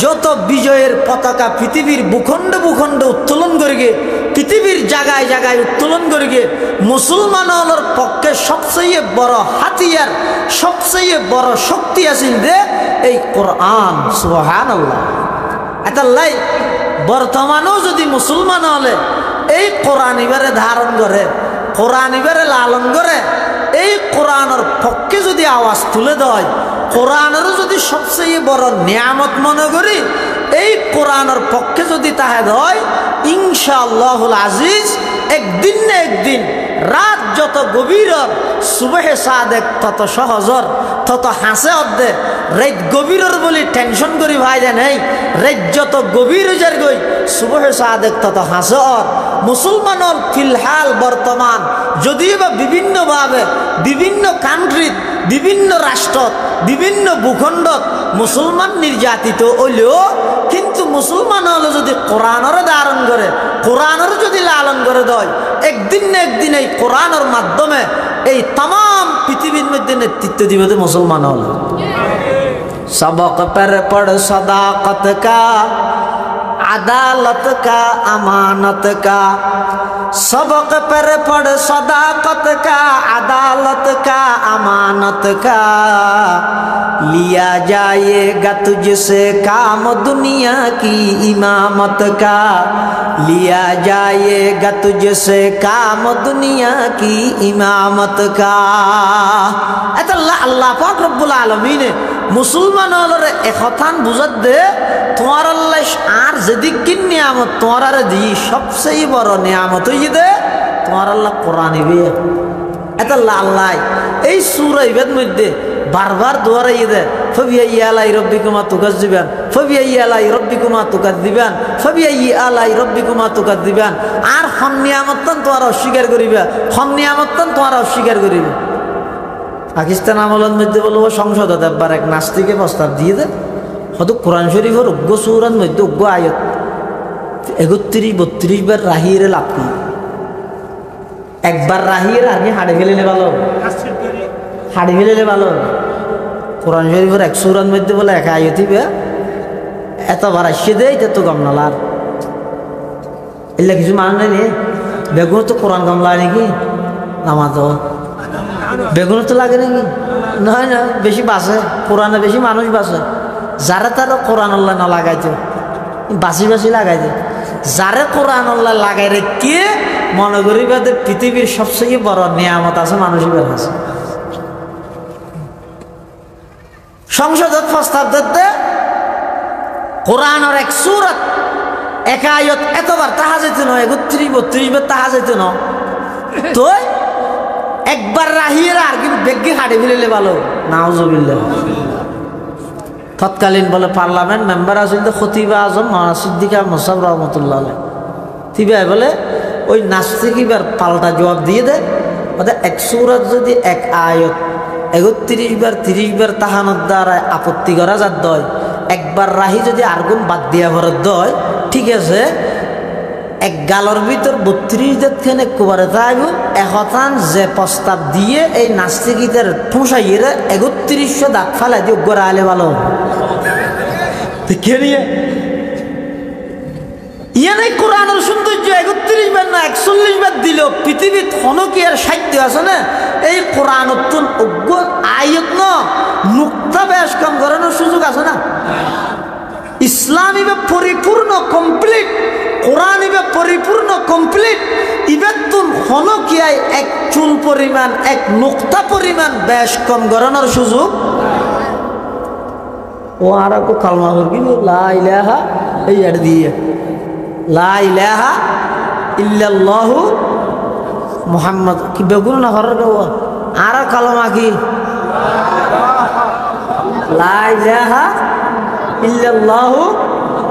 [SPEAKER 1] যত বিজয়ের পতাকা পৃথিবীর ভূখণ্ড ভূখণ্ড উত্তোলন করিগে পৃথিবীর জায়গায় জায়গায় উত্তোলন করিগে মুসলমানের পক্ষে সবচেয়ে বড় হাতিয়ার সবচেয়ে বড় শক্তি আছিল যে এই কোরআন সুবহানাল্লাহ এতলাই বর্তমানেও যদি মুসলমান হলে এই কোরআন ইবারে ধারণ করে কোরআন ইবারে লালন করে এই কোরআনের পক্ষে যদি আওয়াজ তুলে দেয় কোরআনেরও যদি সবচেয়ে বড় নিয়ামত মনে করি এই কোরআনের পক্ষে যদি তাহে হয় ইনশাআল্লাহুল আজিজ একদিন না একদিন রাত যত গভীর সুবহে সাদেক তত সহজর তত হাসে অর্ধে রাত গভীরের বলি টেনশন করি ভাই জান এই রাত যত গভীর যার গই সুবহে সাদেক তত হাসে অর মুসলমানর ফিলহাল বর্তমান যদিও বা বিভিন্নভাবে বিভিন্ন কান্ট্রিত বিভিন্ন রাষ্ট্রত বিভিন্ন ভূখণ্ডত মুসলমান নির্যাতিত হইলেও কিন্তু মুসলমান হলে যদি কোরআনের ধারণ করে কোরআনের যদি লালন করে দেয় একদিন না একদিন এই কোরআনের মাধ্যমে এই तमाम পৃথিবীর মধ্যে নেতৃত্ব দিবে তো মুসলমান হলে सबक पर पढ़ सदाकत का अदालत का अमानत का सबक पर पढ़ सदाकत का अदालत का अमानत का लिया जाएगा तुझसे काम दुनिया की इमामत का लिया जाएगा तुझसे काम दुनिया की इमामत का अल्लाह पाक रब्बुल आलमीन मुसलमान एखान बुझत दे तुम्हार अल्लाह आर जेदिक की नियामत तुम्हारा दी सबसे बड़ नियामत हुई दे तुम्हार अल्लाह कुरान भी अल्लाह अल्लाह এই সূরা ইবাদ মধ্যে বারবার দোয়ারাই দে ফাবিআই আলাই রাব্বিকুমা তুকাজ্জিবান ফাবিআই আলাই রাব্বিকুমা তুকাজ্জিবান ফাবিআই আলাই রাব্বিকুমা তুকাজ্জিবান আর খন নিয়ামতন তোমরা অস্বীকার করিবা খন নিয়ামতন তোমরা অস্বীকার করিবা পাকিস্তান আমলের মধ্যে বলবো সংসদত একবার এক নাস্তিকে প্রস্তাব দিয়ে দে হয়তো কোরআন শরীফের উগ্র সূরার মধ্যে উগ্র আয়াত 31-32 বার রাহিরে লাভ কি একবার রাহিরে আর কি হাড়ে ফেলে ভালো হাড়ে ফেলে ভালো কোরআন শরীফের এক সূরার মধ্যে বলে এক আয়াত দিবে এতবার আসছে দে এটা তো গম নালার এলা কিছু মানে নেই বেগুন তো কোরআন গামলা নাকি নামাজ বেগুন তো লাগে নাকি নয় না বেশি বাসে কোরআনে বেশি মানুষ বাসে যারা তারা কোরআন আল্লাহ না লাগাইতো বাসি বাসি লাগাইতো যারা কোরআন আল্লাহ লাগাই রেখে মনে করিবা পৃথিবীর সবচেয়ে বড় নিয়ামত আছে মানুষের কাছে সংসদত প্রস্তাব দিতে কোরআনের এক সূরাত এক আয়াত এতবার তাহা যেত না 31-32 বার তাহা যেত না তো একবার রাহিয়ের আর কি বেগি হাড়ে ফেলে ভালো নাউজুবিল্লাহ তৎকালীন বলে পার্লামেন্ট মেম্বার আছিল তো খতিবা আজম মাওলানা সিদ্দিক মুসাব রহমতুল্লাহ আলাইহি তিবা বলে ওই নাস্তিকবার পাল্টা জবাব দিয়ে দেয় ওদের এক সূরাত যদি এক আয়াত 31 বার 30 বার তাহানোর দ্বারা আপত্তি করা যাত দয় একবার রাহি যদি আরগুন বাদ দিয়া ভরত দয় ঠিক আছে এক গালর ভিতর 32 দিন একবারে তাইব এখন যে প্রস্তাব দিয়ে এই নাস্তিকিদের ঠোঁসাইয়ে 3100 দাঁত ফালাই দিয়ে গোড়া আলে ভালো দেখে নিয়ে ইয়ানে কোরআনের সৌন্দর্য 31 বার না 41 বার দিল পৃথিবীত কোনো কি আর সাহিত্য আছে না এই কোরআনতুন অজ্ঞ আয়াত ন নুক্তা বেশ কম করানোর সুযোগ আছে না ইসলাম ইবে পরিপূর্ণ কমপ্লিট কোরআন ইবে পরিপূর্ণ কমপ্লিট ইবেতুন কোনো কি এক চুল পরিমাণ এক নুক্তা পরিমাণ বেশ কম করানোর সুযোগ ও আর কো কালমা করবি লা ইলাহা এই আর দিয়ে লা ইলাহা ইল্লাল্লাহু মুহাম্মদ কি বেগুন না হরর গো আর কালমা কি লা ইলাহা ইল্লাল্লাহু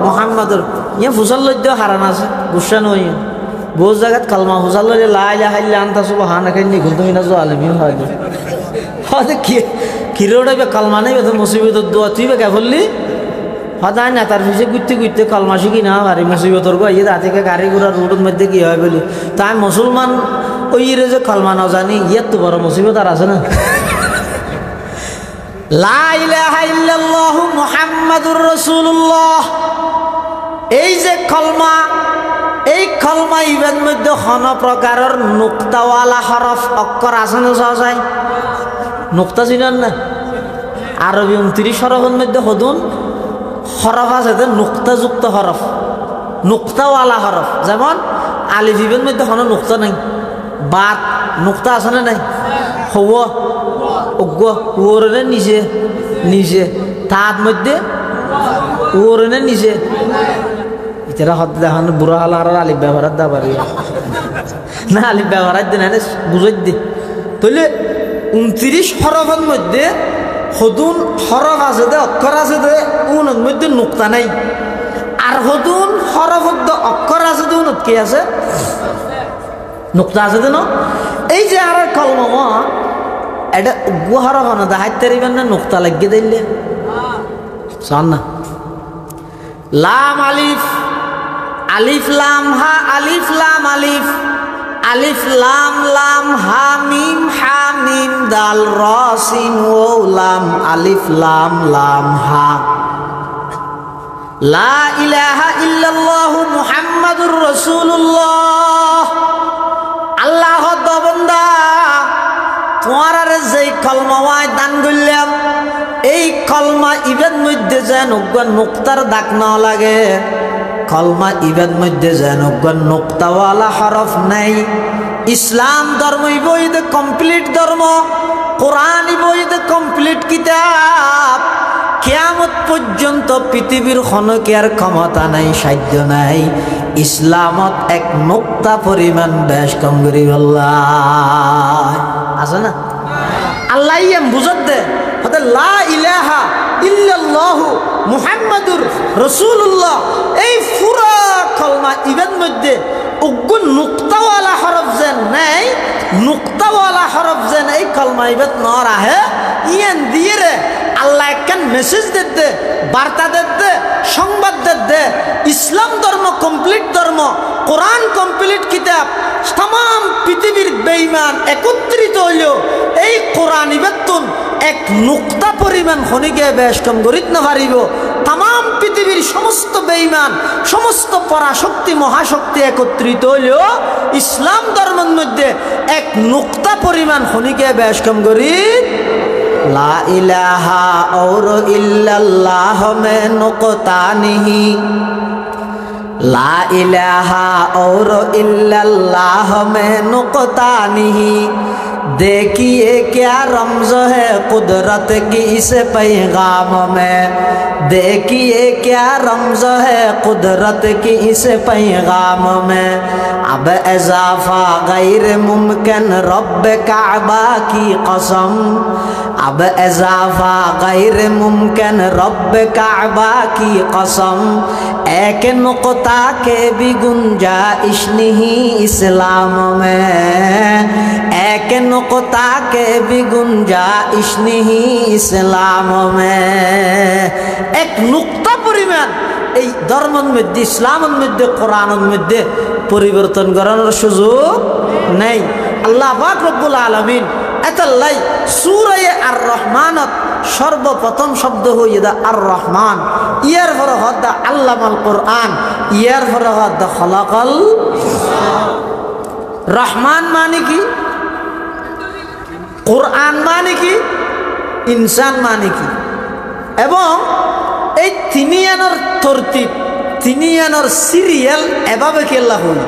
[SPEAKER 1] মুহাম্মাদুর ইয়া ফুসাল্লাহ হারান আছে গুসা নই বহু জায়গাত কালমা ফুসাল্লাহ লা ইলাহা ইল্লা আনতা সুবহানাকা ইন্নী কুনতু মিনাজ জালিমিন হয় হদে কি কিরোড়ে বে কালমা নাই বে মুসিবত দোয়া তুই বে কে বললি হদায় না তার পিছিয়ে ঘুরতে ঘুরতে কলমা শিখি না পারি মুসিবতর গো ইয়ে থেকে গাড়ি ঘোড়া রোডের মধ্যে কি হয় বলি তাই মুসলমান ওই যে কলমা না জানি ইয়ার তো বড় মুসিবত আর আছে না লা ইলাহা ইল্লাল্লাহু মুহাম্মাদুর রাসূলুল্লাহ এই যে কলমা এই কলমা ইবের মধ্যে কোন প্রকারের নুক্তাওয়ালা হরফ অক্ষর আছে না সহজাই নুক্তা চিনেন না আরবি 29 হরফের মধ্যে হদুন হরফ আছে নুক্তাযুক্ত হরফ নুক্তাওয়ালা হরফ যেমন আলিফ ইবের মধ্যে কোনো নুক্তা নাই বাত নুক্তা আছে না নাই হব অজ্ঞ ওরনে নিচে নিচে তার মধ্যে ওরনে নিচে এটা হদ দেখানো বুড়া হল আর আলিফ ব্যবহার দা পারি না আলিফ ব্যবহার দে না বুঝাই দে তাহলে 29 হরফের মধ্যে হদুন হরফ আছে দে অক্ষর আছে দে উনের মধ্যে নুক্তা নাই আর হদুন হরফ অক্ষর আছে দে উনত কি আছে নুক্তা আছে দে ন এই যে আর কলমা এটা গুহারফ না দেখাইতে পারিবেন না নুক্তা লাগিয়ে দিলে শোন না লাম আলিফ আলিফ লাম হা আলিফ লাম আলিফ আলিফ লাম লাম হা মিম দাল র সিন ও লাম আলিফ লাম লাম হা লা ইলাহা ইল্লাল্লাহু মুহাম্মাদুর রাসূলুল্লাহ আল্লাহ বান্দা তোমার আর যেই কলমা ওয়াই দান করলাম এই কলমা ইবের মধ্যে যেন নুক্তার দাগ না লাগে কলমা ইবের মধ্যে যেন নুক্তাওয়ালা হরফ নাই ইসলাম ধর্ম ইবইদে কমপ্লিট ধর্ম কোরআন ইবইদে কমপ্লিট কিতাব কিয়ামত পর্যন্ত পৃথিবীর খনকের ক্ষমতা নাই সাধ্য নাই ইসলামত এক নুক্তা পরিমাণ বেশ কম করি আল্লাহ আছে না আল্লাহ এম বুঝত দে হতে লা ইলাহা ইল্লাল্লাহু মুহাম্মাদুর রাসূলুল্লাহ এই পুরা কলমা ইবের মধ্যে উগ্গুন নুক্তাওয়ালা হরফ যেন নাই নুক্তাওয়ালা হরফ যেন এই কলমা ইবেত নর আহে ইয়ান দিয়ে রে আল্লাহ একখান মেসেজ দিতে বার্তা দিতে সংবাদ দিতে ইসলাম ধর্ম কমপ্লিট ধর্ম কোরআন কমপ্লিট কিতাব तमाम পৃথিবীর বেঈমান একত্রিত হইল এই কোরআন ইবেতুন এক নুক্তা পরিমাণ খনিকে বেশ কম করিত না পারিব तमाम পৃথিবীর সমস্ত বেঈমান সমস্ত পরাশক্তি মহাশক্তি একত্রিত হইল ইসলাম ধর্মের মধ্যে এক নুক্তা পরিমাণ খনিকে বেশ কম করিত লা ইলাহা और इल्लल्लाह में नुक्ता नहीं ला इलाहा और इल्लल्लाह में नुक्ता नहीं देखिए क्या रमज़ है कुदरत की इस पैगाम में देखिए क्या रमज़ है कुदरत की इस पैगाम में अब इजाफा गैर मुमकिन रब काबा की कसम अब इजाफा गैर मुमकिन रब काबा की कसम एक नुक्ता के भी गुंजाइश नहीं इस्लाम में एक नुक्ता के भी गुंजाइश नहीं इस्लाम में एक नुक्ता परिमाण এই ধর্মের মধ্যে ইসলামের মধ্যে কোরআনের মধ্যে পরিবর্তন করার সুযোগ নেই। আল্লাহ পাক রব্বুল আলামিন এতাল্লাই সূরা আর রহমানত সর্বপ্রথম শব্দ হয়ে দা আর রহমান, ইয়ার পরে হদ্দা আল্লামাল কোরআন, ইয়ার পরে হদ্দা খলাকাল। রহমান মানে কি, কোরআন মানে কি, ইনসান মানে কি, এবং এই তিনিয়ানোর তরতিব তিনিয়ানোর সিরিয়াল এভাবে কেল্লা হল।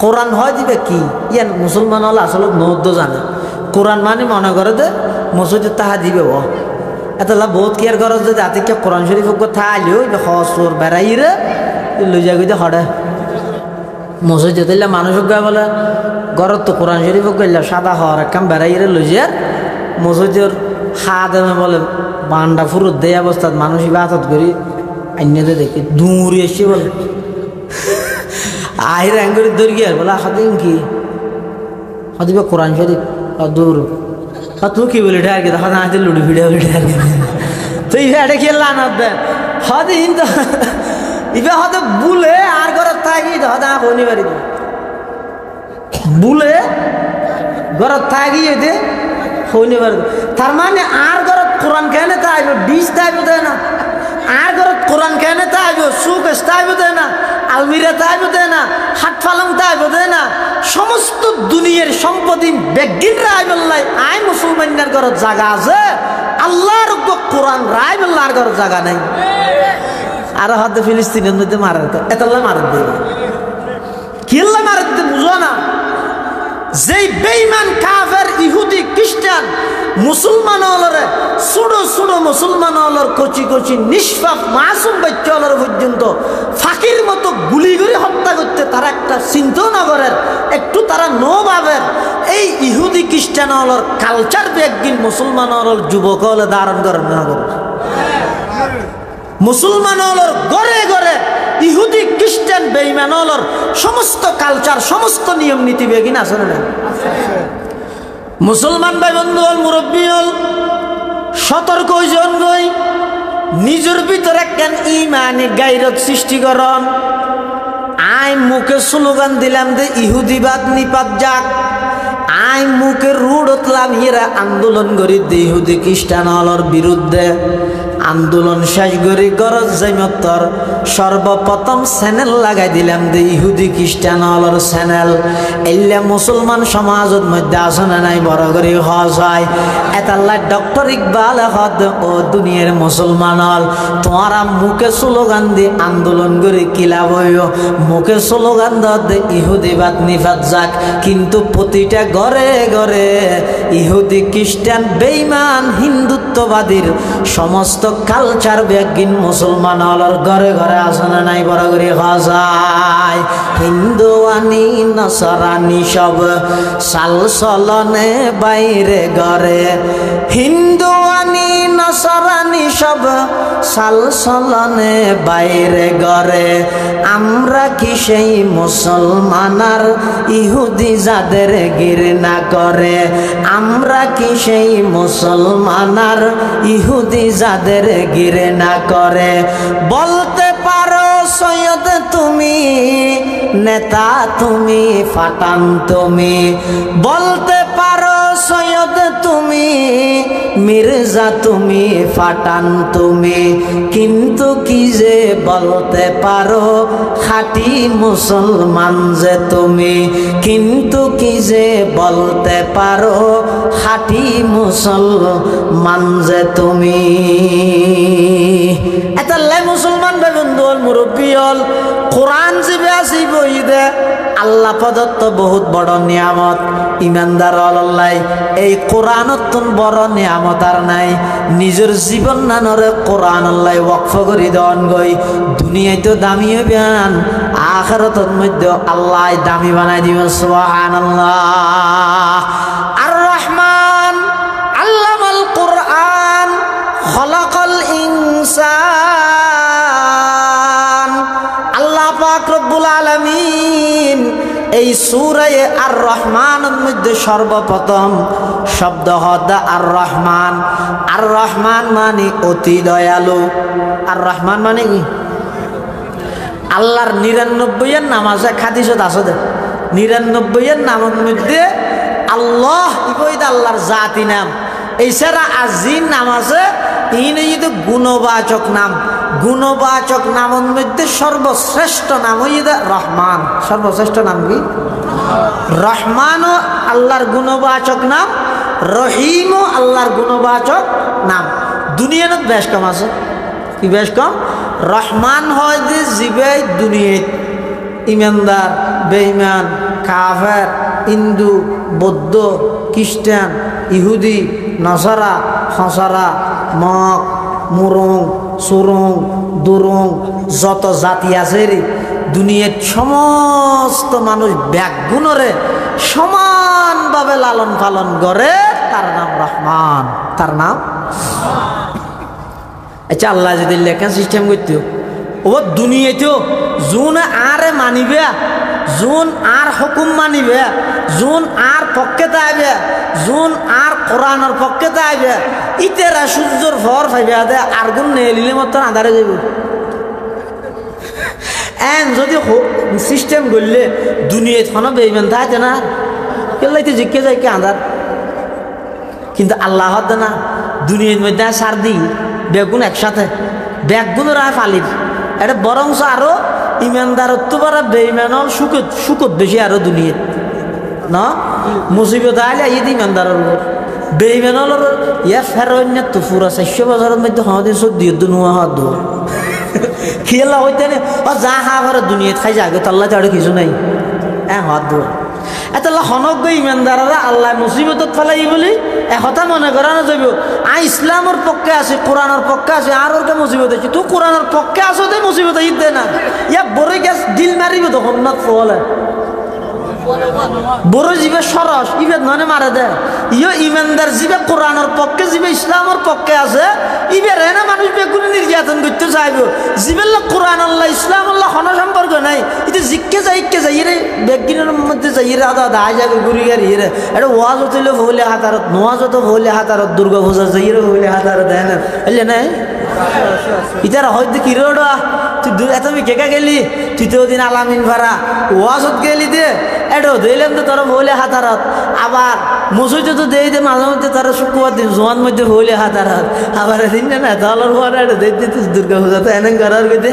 [SPEAKER 1] কোরআন হয় দিবে কি ইয়ান মুসলমান হল আসলে নৌদ্য জানে। কোরআন মানে মনে করে যে মসজিদে তাহা দিবে ও এতলা বহুত কেয়ার করে যে জাতিকে কোরআন শরীফ কথা আলিও হসর বেড়াইরে লই যাই গিয়ে হরে মসজিদে দিলে মানুষ বলে ঘরত তো কোরআন শরীফ গেলে সাদা হওয়ার একখান বেড়াইরে লই যার মসজিদের হা দেমে বলে বান্ডা ফুরুত দেয় অবস্থাত মানুষ ইবাদত করি আইনে দেখি দূরে এসে বলে আহির আঙ্গুরি দৌড় গিয়ে বলে হাদিন কি হদিবে কোরআন শরীফ দূর তুই কি বলি ঢাকি তখন আসতে লুডি ভিডিও ঢাকি তুই এটা খেললা না দে হদিন তো ইবে হতে বুলে আর ঘরত থাকি হদা হনি বাড়ি বুলে ঘরত থাকি এতে হনি বাড়ি। তার মানে আর ঘরত কোরআন কেন তাইব ডিশ তাইব দেয় না, আর ঘরত কোরআন কেন তাইব সুখ তাইব দেয় না, আলমিরা তাইব দেয় না, হাট ফালং তাইব দেয় না, সমস্ত দুনিয়ার সম্পত্তি বেগিন রায়বল্লাই আই মুসলমানের ঘরত জায়গা আছে, আল্লাহর কোরআন রায়বল্লার ঘরত জায়গা নাই। আর হয়তো ফিলিস্তিনের মধ্যে মারার এতলা মারার দেবে কিল্লা মারার দিতে বুঝো না। যেই বেঈমান কাফের ইহুদি খ্রিস্টান মুসলমান হলরে ছোটো ছোটো মুসলমান হলর কচি কচি নিষ্পাপ মাসুম বাচ্চা হলর পর্যন্ত ফাঁকির মতো গুলি করে হত্যা করতে তারা একটা চিন্তাও না করেন, একটু তারা নো ভাবেন। এই ইহুদি খ্রিস্টান হলর কালচার একদিন মুসলমান হলর যুবক হলে ধারণ করেন না করেন। মুসলমান হলর ঘরে ঘরে ইহুদি খ্রিস্টান বেঈমান হলর সমস্ত কালচার সমস্ত নিয়ম নীতি বেগিন আছে না। মুসলমান ভাই বন্ধু হল মুরব্বী হল সতর্ক হইজন গই নিজের ভিতরে কেন ইমানি গাইরত সৃষ্টি করন। আই মুখে স্লোগান দিলাম যে ইহুদিবাদ নিপাত যাক, আই মুখে রুড উঠলাম এরা আন্দোলন করি ইহুদি খ্রিস্টান হলর বিরুদ্ধে। আন্দোলন শেষ করি গরজ জাইমতর সর্বপ্রথম চ্যানেল লাগাই দিলাম যে ইহুদি খ্রিস্টান হলর চ্যানেল। এলে মুসলমান সমাজের মধ্যে আসনে নাই বড় করে হজ হয় এতাল্লা ডক্টর ইকবাল হদ ও দুনিয়ার মুসলমান হল তোমারা মুখে স্লোগান দিয়ে আন্দোলন করে কিলাব হইও, মুখে স্লোগান দে ইহুদিবাদ নিফাত যাক, কিন্তু প্রতিটা ঘরে ঘরে ইহুদি খ্রিস্টান বেঈমান হিন্দুত্ববাদীর সমস্ত কালচার ব্যাগিন মুসলমান হলর ঘরে ঘরে আসনে নাই বড় করে হজায়। হিন্দু আনি নসরানি সব সাল চলনে বাইরে ঘরে, হিন্দু আনি নসরানি সব সাল চলনে বাইরে ঘরে। আমরা কি সেই মুসলমানার ইহুদি যাদের ঘৃণা করে, আমরা কি সেই মুসলমানার ইহুদি যাদের ঘৃণা করে। বলতে পারো সৈয়দ তুমি, নেতা তুমি, ফাটান তুমি, বলতে পারো সৈয়দ তুমি, মির্জা তুমি, ফাটান তুমি, কিন্তু কি যে বলতে পারো খাঁটি মুসলমান যে তুমি, কিন্তু কি যে বলতে পারো খাঁটি মুসলমান যে তুমি। এতাল্লাই মুসলমান ভাই বন্ধু হল মুরব্বী হল কোরআন জিবে আসি বই দে আল্লাহ প্রদত্ত বহুত বড় নিয়ামত। ইমানদার হল্লাই এই কোরআনত বড় নিয়ামত আর নাই। নিজের জীবন নানরে কোরআন আল্লাহ ওয়াকফ করি দেন গই দুনিয়ায় তো দামি হইবেন, আখিরাতের মধ্যে আল্লাহ দামি বানাই দিবেন। সুবহানাল্লাহ। আর রহমান আল্লামাল কোরআন খলাকাল ইনসান। আল্লাহ পাক রব্বুল আলামিন এই সূরা আর রহমানের মধ্যে সর্বপ্রথম শব্দ হদ আর রহমান। আর রহমান মানে অতি দয়ালু। আর রহমান মানে কি? আল্লাহর 99 নাম আছে, হাদিসত আছে দে 99 নামের মধ্যে আল্লাহ ইবইদ আল্লাহর জাতি নাম। এছাড়া আজিন নাম আছে, ইনি যদি গুণবাচক নাম। গুণবাচক নামের মধ্যে সর্বশ্রেষ্ঠ নাম হইতে রহমান। সর্বশ্রেষ্ঠ নাম কি? রহমানও আল্লাহর গুণবাচক নাম, রহিমও আল্লাহর গুণবাচক নাম। দুনিয়ার বেশ কম আছে। কি বেশ কম? রহমান হয় যে জীবাই দুনিয়াত ইমানদার, বেঈমান, কাফের, হিন্দু, বৌদ্ধ, খ্রিস্টান, ইহুদি, নসারা, হসারা, মগ, মুরং, সুরং, দুরং, যত জাতি আছে রে দুনিয়ার সমস্ত মানুষ ব্যাগুণরে সমানভাবে লালন পালন করে, তার নাম রহমান। তার নাম আচ্ছা, আল্লাহ যদি লেখা সিস্টেম করত ও দুনিয়াতেও জুন আরে মানিবে, জুন আর হুকুম মানিবে, জুন আর পক্ষে তাইবে, জুন আর কোরআনের পক্ষে তাইবে, ইতেরা সূর্যর ভর পাইবে আর গুণ নেলিলে মতো আধারে যাব। এন যদি সিস্টেম করলে দুনিয়াত কোনো বেইমান থাকে না, কেলাইতে জিজ্ঞে যায় কি আধার। কিন্তু আল্লাহ না, দুনিয়ার মধ্যে সার দিই বেগুন একসাথে, বেগুন রায় ফালির এটা বরংস আরো ইমানদারত্ব পারা বেইমানল সুখত সুখত বেশি আরো দুনিয়াত না। মুসিবত আইলে ইয়ে ইমানদারের উপর, বেইমানল ইয়া ফেরন্য তো পুরা 400 বছরের মধ্যে হওয়া 14 নোয়া হাত দো খেলা হইতে নে যা হা ঘরে দুনিয়াত খাই যাবে তাল্লা চাড়ে কিছু নাই হাত দো এতলা হনজ্ঞ ইমানদাররা আল্লাহ মুসিবতত ফেলাই বলি একথা মনে করানো যাব। ইসলামের পক্ষে আছে, কোরআনের পক্ষে আছে, আর ওর মুসিবত আছে। তুই কোরআনের পক্ষে আসো দে মুসিবত ঈদ দে না, ইয়া বড় গ্যাস দিল মারিব তখন না ফলে বড় জীবে সরস ইবে ননে মারে দে। ইয়ে ইমানদার জীবে কোরআনের পক্ষে, জীবে ইসলামের পক্ষে আছে, ইবে রে না মানুষ বেগুনি নির্যাতন করতে চাইব। জীবের কোরআন আল্লাহ ইসলাম আল্লাহ হন সম্পর্ক নাই, এটা জিজ্ঞে যাই রে বেগিনের মধ্যে যাই রে আদা দায় যাবে ঘুরি গাড়ি রে। এটা ওয়াজ হইলে ভৌলে হাতারত, নোয়াজ হতো ভৌলে হাতারত, দুর্গা পূজা যাই রে ভৌলে হাতারত দেয় না বুঝলে নাই। ইতারা হয়তো কি রোডা তুই এত কেকা গেলি, তুই তো ওদিন আলামিন ভাড়া ওয়াজত গেলি দে এটো দিলাম তো তোর ভৌলে হাতারত। আবার মসুইতে তো দেই দে মাঝে মধ্যে তারা শুক্রবার দিন জোয়ান মধ্যে ভৌলে হাতারত। আবার দিন না দলের পরে এটা দেখতে দুর্গা পূজা তো এনে করার গেতে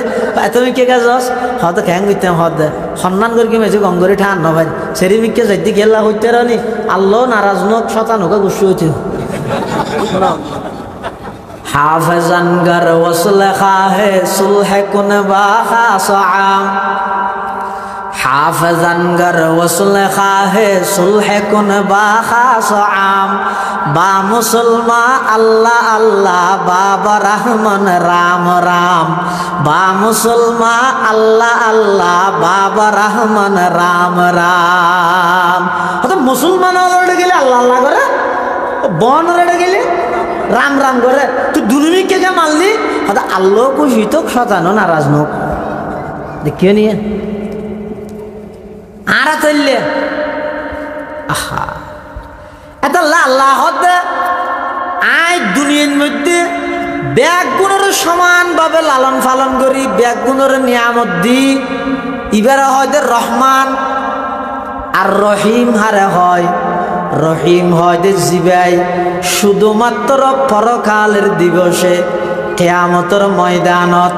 [SPEAKER 1] তুমি কে কাজ হয়তো খ্যাং করতাম হত দে সন্ধান করি মেছে গঙ্গরি ঠান ন ভাই সেরি মিকে যাইতে গেলা হইতে রানি আল্লাহ নারাজ নক শতানুকা গুসু হইতে হাফেজান গর ওসলে খাহে সুলহে কুন বাখা সাআম। হাফেজান গর ওসলে খাহে সুলহে কুন বাখা সাআম। বা মুসলমা আল্লাহ আল্লাহ বাবা রহমান রাম রাম। বা মুসলমা আল্লাহ আল্লাহ বাবা রহমান রাম রাম। মুসলমান লড়ে গেলে আল্লাহ আল্লাহ করে, বন লড়ে গেলে রাম রাম করে। তুই দুনিমিকে কে মানলি হয়তো আল্লাহ খুশি তো শতানো নারাজ নোক দেখিও নিয়ে আরা চললে আহা এত আল্লাহ আই দুনিয়ার মধ্যে ব্যাগুণের সমানভাবে লালন পালন করি, ব্যাগুণের নিয়ামত দি। এবারে হয়তো রহমান আর রহিম হারে হয়। রহিম হয় জিবাই শুধুমাত্র পরকালের দিবসে কিয়ামতের ময়দানত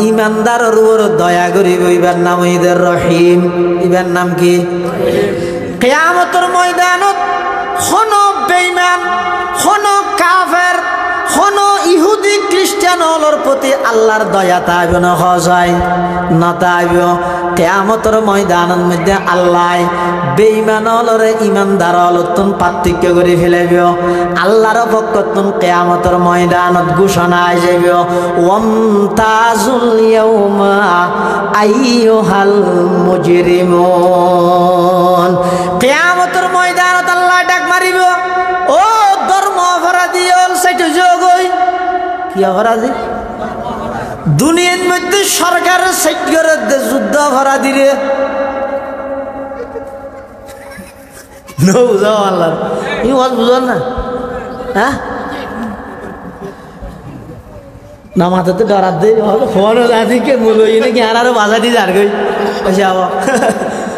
[SPEAKER 1] ইমানদারের উপর দয়া করিব। ইবার নাম ঈদের রহিম। ইবার নাম কি? কিয়ামতের ময়দানত কোন বেঈমান, কোন কাফের, কোন ইহুদি খ্রিস্টান হলোর প্রতি আল্লাহর দয়া তাইব না হয় না তাইব। কিয়ামতের ময়দানের মধ্যে আল্লাহ বেঈমান হলরে ইমানদার হলতুন পার্থক্য করে ফেলাইব। আল্লাহর পক্ষতুন কিয়ামতের ময়দানত ঘোষণা যাইব ওয়ামতাজুল ইয়াউমা আইয়ুহাল মুজরিমুন। কিয়ামতের ময়দানত আল্লাহ ডাক মারিব, ও ধর্ম অপরাধী হল সেটা যোগই কি অপরাধী? দুনিয়ার মধ্যে সরকারের সেট করে যুদ্ধ অপরাধী রে নো বুঝাও আল্লাহ তুমি ওয়াজ বুঝো না হ্যাঁ না মাথাতে ডরার দে ফোন দাদিকে মূল হই নাকি আরো বাজা দিয়ে যার গই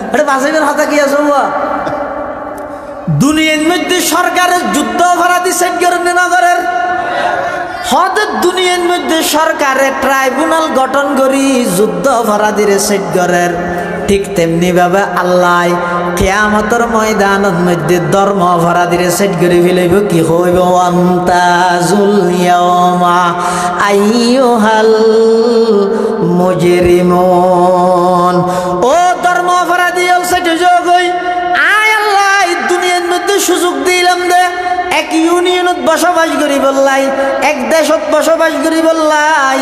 [SPEAKER 1] আরে বাসে বের হাতা কি আছে দুনিয়ার মধ্যে সরকারের যুদ্ধ অপরাধী সেট করেন নগরের হঠাৎ দুনিয়ার মধ্যে সরকারের ট্রাইব্যুনাল গঠন করি যুদ্ধ অপরাধীর সেট করের ঠিক তেমনি ভাবে আল্লাহ কিয়ামতের ময়দানের মধ্যে ধর্ম অপরাধীর সেট করে ফেলব কি হইব আনতাজুল ইয়াওমা আইয়ুহাল মুজরিমুন ও ধর্ম অপরাধী সেট যোগ হই আয় আল্লাহ দুনিয়ার মধ্যে সুযোগ দিলাম দে এক ইউনিয়নত বসবাস করি বললাই এক দেশত বসবাস করি বললাই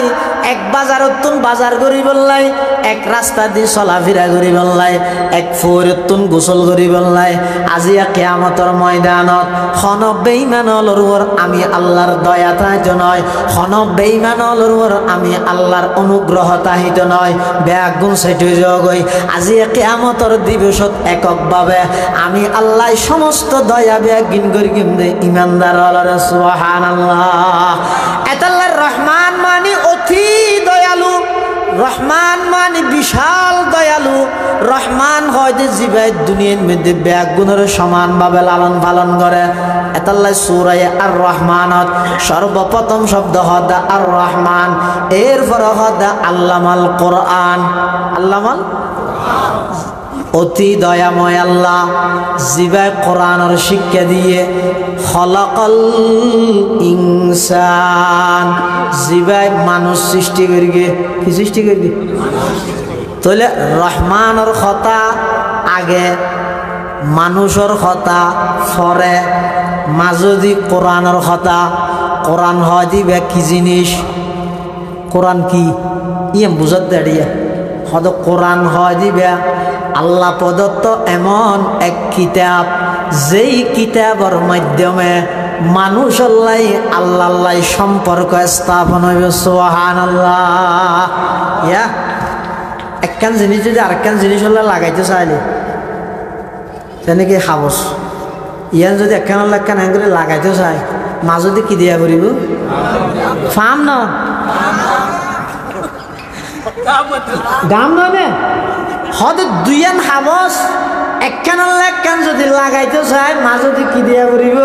[SPEAKER 1] এক বাজারতুন বাজার করি বললাই এক রাস্তা দিয়ে চলাফেরা করি বললাই এক ফৌরতুন গোসল করি বললাই আজিয়া কিয়ামতের ময়দানত খন বেঈমানর উপর আমি আল্লাহর দয়া তাহিত নয় খন বেঈমানর উপর আমি আল্লাহর অনুগ্রহ তাহিত নয় বেয়াগুন সেটে জগই আজিয়া কিয়ামতের দিবসত এককভাবে আমি আল্লাহ সমস্ত দয়া বেয়াগিন করি কিমদে ইমানদার আল্লাহ সুবহানাল্লাহ এতাল্লাহ রহমান মানে অতি দয়ালু রহমান মানে বিশাল দয়ালু রহমান হয় যে জীবাই দুনিয়ার মধ্যে ব্যাগুণের সমানভাবে লালন পালন করে এতাল্লাহ সূরা আর রহমানত সর্বপ্রথম শব্দ হদা আর রহমান এরপর হদা আল্লামাল কোরআন আল্লামাল অতি দয়াময় আল্লাহ জিবাই কোরআনের শিক্ষা দিয়ে খলাকাল ইনসান জিবাই মানুষ সৃষ্টি করি কি সৃষ্টি করি তাহলে রহমানের কথা আগে মানুষের কথা পরে মাজদি কোরআনের কথা কোরআন হয় দিবে কি জিনিস কোরআন কি ইয়ে বুঝাত দাঁড়িয়ে হয়তো কোরআন হয় দিবে আল্লাহ প্রদত্ত এমন এক কিতাব যেই কিতাবের মাধ্যমে মানুষ আল্লাহ সম্পর্ক স্থাপন হইবে সুবহানাল্লাহ ইয়া একখান জিনিস যদি আরেকখান জিনিস লাগাইতে চাইলে তেনেকে খাবস ইয়ান যদি একখান একখান করে লাগাইতে চাই মাজদি কি দিয়া করিব ফার্ম না গাম নয় হদ দুইয়ান হাবস একখান একখান যদি লাগাইতে চায় মাজদি কি দিয়া করিব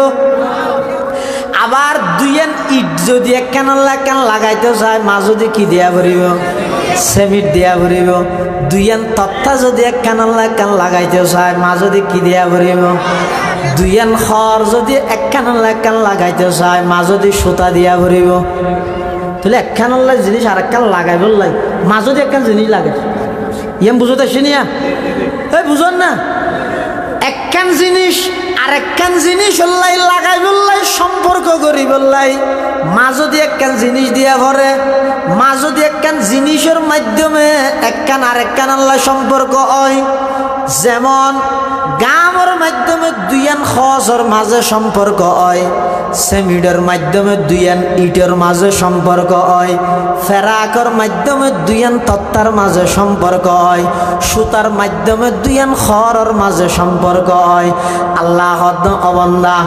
[SPEAKER 1] আবার দুইয়ান ইট যদি একখান একখান লাগাইতে চায় মাজদি কি দিয়া করিব সেমিট দিয়া করিব দুইয়ান তত্তা যদি একখান একখান লাগাইতে চায় মাজদি কি দিয়া করিব দুইয়ান খর যদি একখান একখান লাগাইতে চায় মাজদি সুতা দিয়া করিব তাহলে একখান জিনিস আর একখান লাগাইব লাই মাজদি একখান জিনিস লাগে ইয়াম বুঝতে শুনিয়া এই বুঝন না একখান জিনিস আর একখান জিনিস লাগাই বললাই সম্পর্ক করি বললাই মাজদি একখান জিনিস দিয়া ভরে মাজদি একখান জিনিসের মাধ্যমে একখান আর একখান আল্লাহ সম্পর্ক হয় যেমন গামর মাধ্যমে দুইয়ান খসর মাঝে সম্পর্ক হয় সেমিডের মাধ্যমে দুইয়ান ইটের মাঝে সম্পর্ক হয় ফেরাকর মাধ্যমে দুইয়ান তত্তার মাঝে সম্পর্ক হয় সুতার মাধ্যমে দুইয়ান খরর মাঝে সম্পর্ক হয় আল্লাহ অবন্দা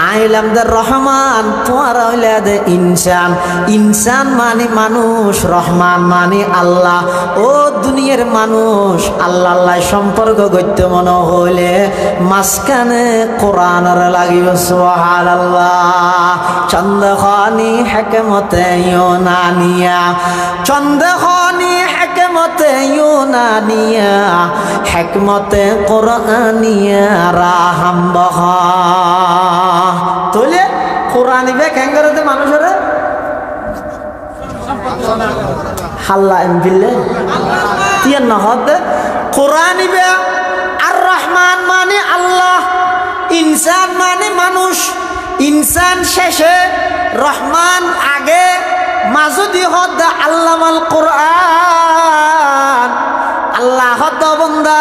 [SPEAKER 1] আইলাম দে রহমান তোমার হইলে দে ইনসান ইনসান মানে মানুষ রহমান মানে আল্লাহ ও দুনিয়ার মানুষ আল্লাহ আল্লাহ সম্পর্ক গত্য মনে হইলে মাঝখানে কোরআনের লাগিব সুবহানাল্লাহ চন্দ্রখানি হেকমতে ইউনানিয়া চন্দ্রখানি হেকমতে ইউনানিয়া হেকমতে কোরআনিয়া রাহাম্বহ তোলে কোরআন বে কেঙ্গরতে মানুষের হাল্লা এমবিল্লে তিয়ান নহদ কোরআন বে আর রহমান মানে আল্লাহ ইনসান মানে মানুষ ইনসান শেষে রহমান আগে মাজদি হদ আল্লামাল কোরআন আল্লাহ হদ বন্দা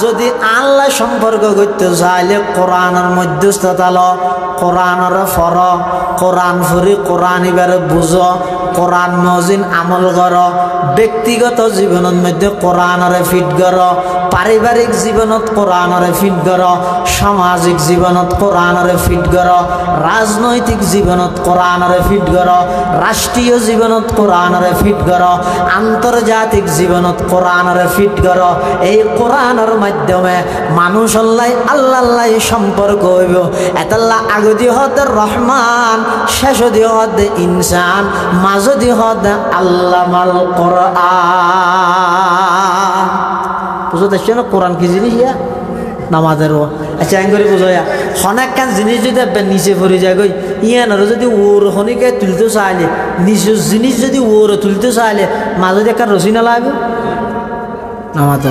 [SPEAKER 1] যদি আল্লাহ সম্পর্ক করতে চাইলে কোরআনের মধ্যস্থতা ল কোরআনের ফর কোরআন ফুরি কোরআন এবারে বুঝ কোরআন মজিন আমল করো, ব্যক্তিগত জীবনের মধ্যে কোরআনরে ফিট করো, পারিবারিক জীবনত কোরআনরে ফিট করো, সামাজিক জীবনত কোরআনরে ফিট করো, রাজনৈতিক জীবনত কোরআনরে ফিট করো, রাষ্ট্রীয় জীবনত কোরআনরে ফিট করো, আন্তর্জাতিক জীবনত কোরআনরে ফিট করো। এই কোরআনের মাধ্যমে মানুষ আল্লাহ আল্লাহ সম্পর্ক হইব। এতাল্লাহ আগদি হদ রহমান, শেষ দি হদ ইনসান, মাঝদি হদ আল্লামাল কোরআন। বুঝতে পারছো না কোরআন কি জিনিস? ইয়া নামাজেরও আচ্ছা এন করে বুঝো। অনেক কান জিনিস যদি নিচে পড়ে যায় গই ইয়ানোর যদি ওর খনিকে তুলতে চাইলে, নিজের জিনিস যদি ওর তুলতে চাইলে মাঝে একটা রসি না লাগবে নামাজ।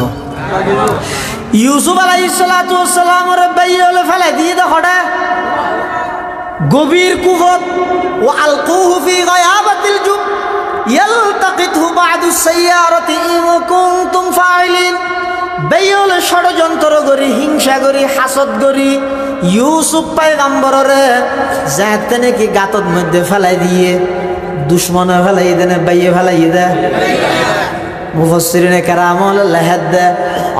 [SPEAKER 1] ইউসুফ আলাইহিস সালাতু ওয়াস সালামের বাইরে ফেলে দিয়ে দেখোটা গভীর কুফত, ও আলকুহু ফি গায়াবাতিল জুব ইয়ালতাকিতহু বাদু সাইয়ারাতি ইন কুনতুম ফাইলিন। বেয়লে ষড়যন্ত্র করি, হিংসা করি, হাসদ করি ইউসুফ পয়গম্বররে যাতে নাকি গাতর মধ্যে ফেলাই দিয়ে দুশ্মনে ফেলাই দেন, বাইয়ে ফেলাই দে। মুফাসসিরিনে কেরামল লেহেদ দে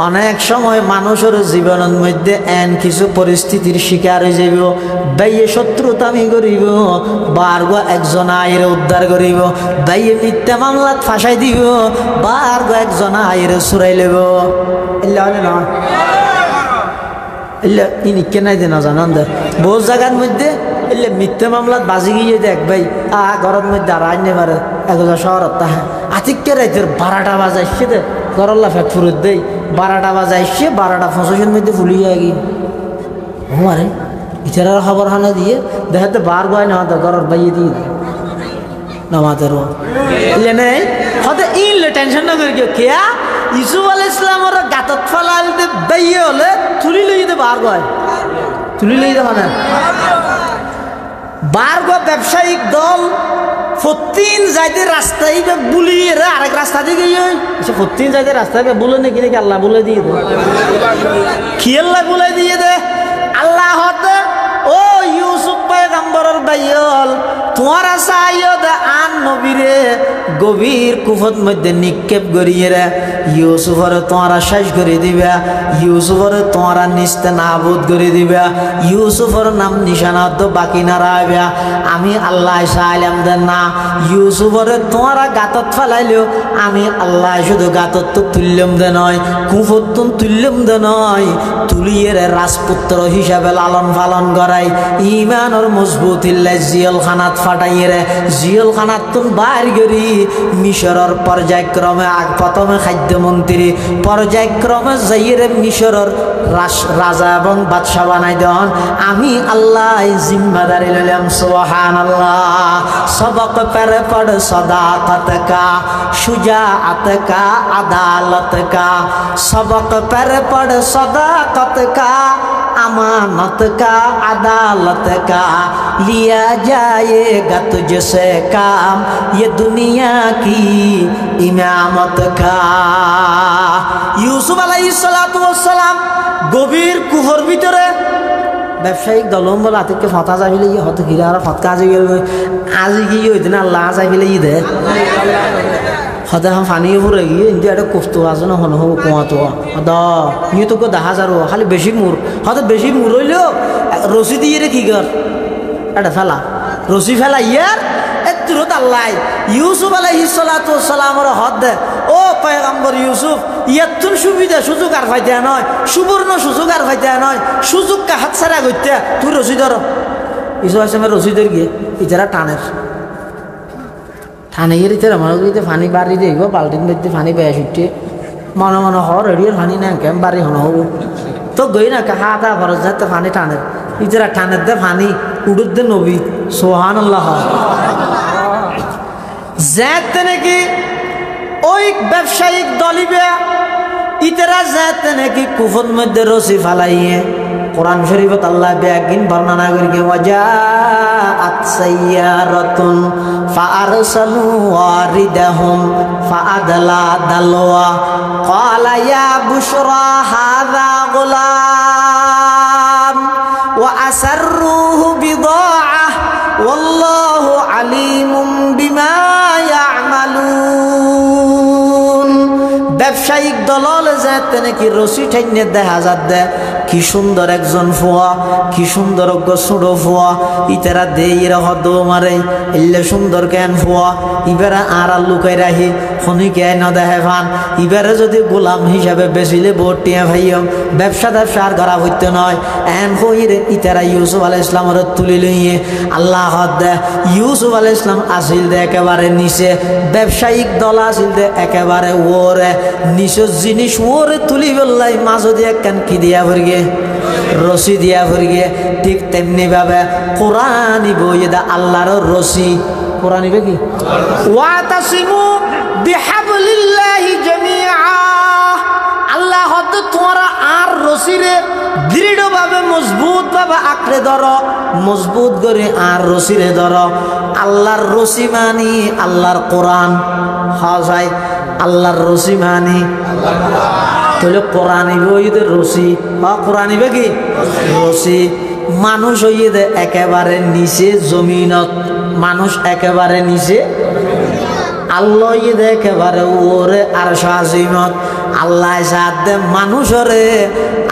[SPEAKER 1] অনেক সময় মানুষের জীবনের মধ্যে এন কিছু পরিস্থিতির শিকার হয়ে যাব, বাইয়ে শত্রুতামি করিব, বারগ একজন আয়ের উদ্ধার করিব, বাইয়ে মিথ্যা মামলাত ফাঁসাই দিব, বারগ একজন আয়ের চুরাই লব। এলে হয় না এলে ইনিকে নাই দে না জানান দে বহু জায়গার মধ্যে এলে মিথ্যা মামলাত বাজি গিয়ে দেখ ভাই ঘরের মধ্যে আর আইনে পারে একজন শহরত তাহা আতিককে রাইতের 12টা বাজাইছে দে গরল্লা ফেট ফুরত দেই 12টা বাজাইছে 12টা 25-এর মধ্যে ফুলি যায় গিয়ে আমারে ইচারার খবর হানা দিয়ে দেখাতে বার গয় না হতো ঘরের বাইয়ে দিয়ে নামাজেরও ইলে নেই হতে ইলে টেনশন না করি কেয়া ইউসুফ আলাইহিস সালামের গাতত ফলাল দে বাইয়ে হলে তুলি লই দে বার গয় তুলি লই দে মানে বার গয় ব্যবসায়িক দল ফতিন যাইতে রাস্তায় বুলিয়ে রে আরেক রাস্তা দিয়ে গিয়ে ফতিন যাইতে রাস্তায় বলে নাকি নাকি আল্লাহ বলে দিয়ে দে কি আল্লাহ বলে দিয়ে দে আল্লাহ হতে ও ইউসুফ পয়গম্বরের বাইয়ল তোমার সাইয়দ আন নবীরে গভীর কুফত মধ্যে নিক্ষেপ করিয়ে রে ইউসুফর তোমারা শেষ করে দিবে ইউসুফর তোমারা নিস্তে নাবুদ করে দিবে ইউসুফর নাম নিশানা তো বাকি না রাখবে আমি আল্লাহ চাইলাম দেন না ইউসুফর তোমারা গাতত ফেলাইলেও আমি আল্লাহ শুধু গাতত তো তুল্যম দে নয় কুফত তো তুল্যম দে নয় তুলিয়ে রাজপুত্র হিসাবে লালন পালন করাই ইমানর মজবুত ইল্লাই জিয়ল খানাত ফাটাইয়ে রে জিয়ল খানাত তুন বাইর করি মিশরের পর্যায়ক্রমে প্রথমে খাদ্যমন্ত্রী পর্যায়ক্রমে যাইয়ে মিশরের রাজা এবং বাদশাহ বানাই দেন আমি আল্লাহ জিম্মাদারি লইলাম সুবহানাল্লাহ সবক পেরে পড় সদাকত কা শুজাআত কা আদালত কা সবক পেরে পড় सदाकत का अमानत का अदालत का लिया जाएगा तुझसे काम ये दुनिया की इमामत का यूसुफ अलैहिस्सलाम गभीर कुफर ভিতরে ব্যবসায়িক দলম বলে আতিককে ফতা যাইলে ই হতে গিরা আর ফতকা যাই গেল আজ গিয়ে হইতে না আল্লাহ যাইলে ই দে হতে হাম ফানিয়ে পড়ে গিয়ে ইন্দি একটা কষ্ট আছে না হন হবো কুয়াতো দা নিয়ে তোকে 10,000 খালি বেশি মুর হতে বেশি মুর হইলেও রশি দিয়ে রে কি কর এটা ফেলা রশি ফেলা ইয়ার এতুরত আল্লাহ ইউসুফ আলাইহিস সালাতু ওয়াস সালামের হদ দে ও পয়গম্বর ইউসুফ ইয়াতুন সুবিধা সুযোগ আর পাইতে নয় সুবর্ণ সুযোগ আর পাইতে নয় সুযোগ কা হাতছাড়া করতে তুই রশি ধর ইসু আসমে রশি ধর গিয়ে ইজারা টানের থানে গিয়ে ইতারা মানুষ পানি বাড়ি দেব বাল্টির মধ্যে পানি পেয়ে ছুটে মনে মনে হর রেডিওর পানি না কেম বাড়ি হন হব তো গই না হাতা খরচ যাতে পানি টানের ইতারা টানের দে পানি উড়ুর দে নবী সুবহানাল্লাহ যাতে নাকি ওই ব্যবসায়িক দলিবে ইতারা যাতে নাকি কুফর মধ্যে রসি ফালাইয়ে কোরআন শরীফত আল্লাহ বেয়াকিন বর্ণনা করি ওয়াজাআত সাইয়ারাতুন ফাআরসালু ওয়ারিদাহুম ফাআদলা দালওয়া ক্বালা ইয়া বুশরা হাযা গুলাম ওয়া আসরুহু বিদাআহ ওয়াল্লাহু আলিমুম বিমা ব্যবসায়িক দললে যেতে নাকি রশি ঠাইনে দেখা যাচ্ছে কি সুন্দর একজন ফুয়া, কি সুন্দর ছোট ফুয়া, ইতারা দে ইরা হদ মারে এলে সুন্দর কেন ফুয়া, ইবারা আর লুকাই রাখি খনিকে ন দেখে ফান, ইবারে যদি গোলাম হিসাবে বেচিলে বটিয়া ভাইম ব্যবসা আর করা হইতে নয়। এন কইরে ইতারা ইউসুফ আলাইহিস সালামের তুলি লইয়ে আল্লাহ দে ইউসুফ আলাইহিস সালাম আসিল দে একেবারে নিচে, ব্যবসায়িক দল আসিল দে একেবারে ওরে নিচের জিনিস ওরে তুলি বললাই মাঝ দিয়ে একখান কি দিয়া ভরগে রশি দিয়া ভরগে। ঠিক তেমনি ভাবে কোরআন বইয়ে দা আল্লাহর রশি, কোরআন ইবে কি ওয়াতাসিমু বিহাবলিল্লাহি জামিআ, আল্লাহ হদ তোমরা আর রশিরে দৃঢ়ভাবে মজবুত ভাবে আঁকড়ে ধরো, মজবুত করে আর রশিরে ধরো। আল্লাহর রশি মানি আল্লাহর কোরআন, হয় আল্লাহর রশি মানি তাহলে কোরআন ইবে রশি, কোরআন ইবে কি রশি। মানুষ হইয়ে দে একেবারে নিচে জমিনত, মানুষ একেবারে নিচে, আল্লাহ ইয়ে একেবারে ওরে আর সাজিমত। আল্লাহ সাথ দে মানুষরে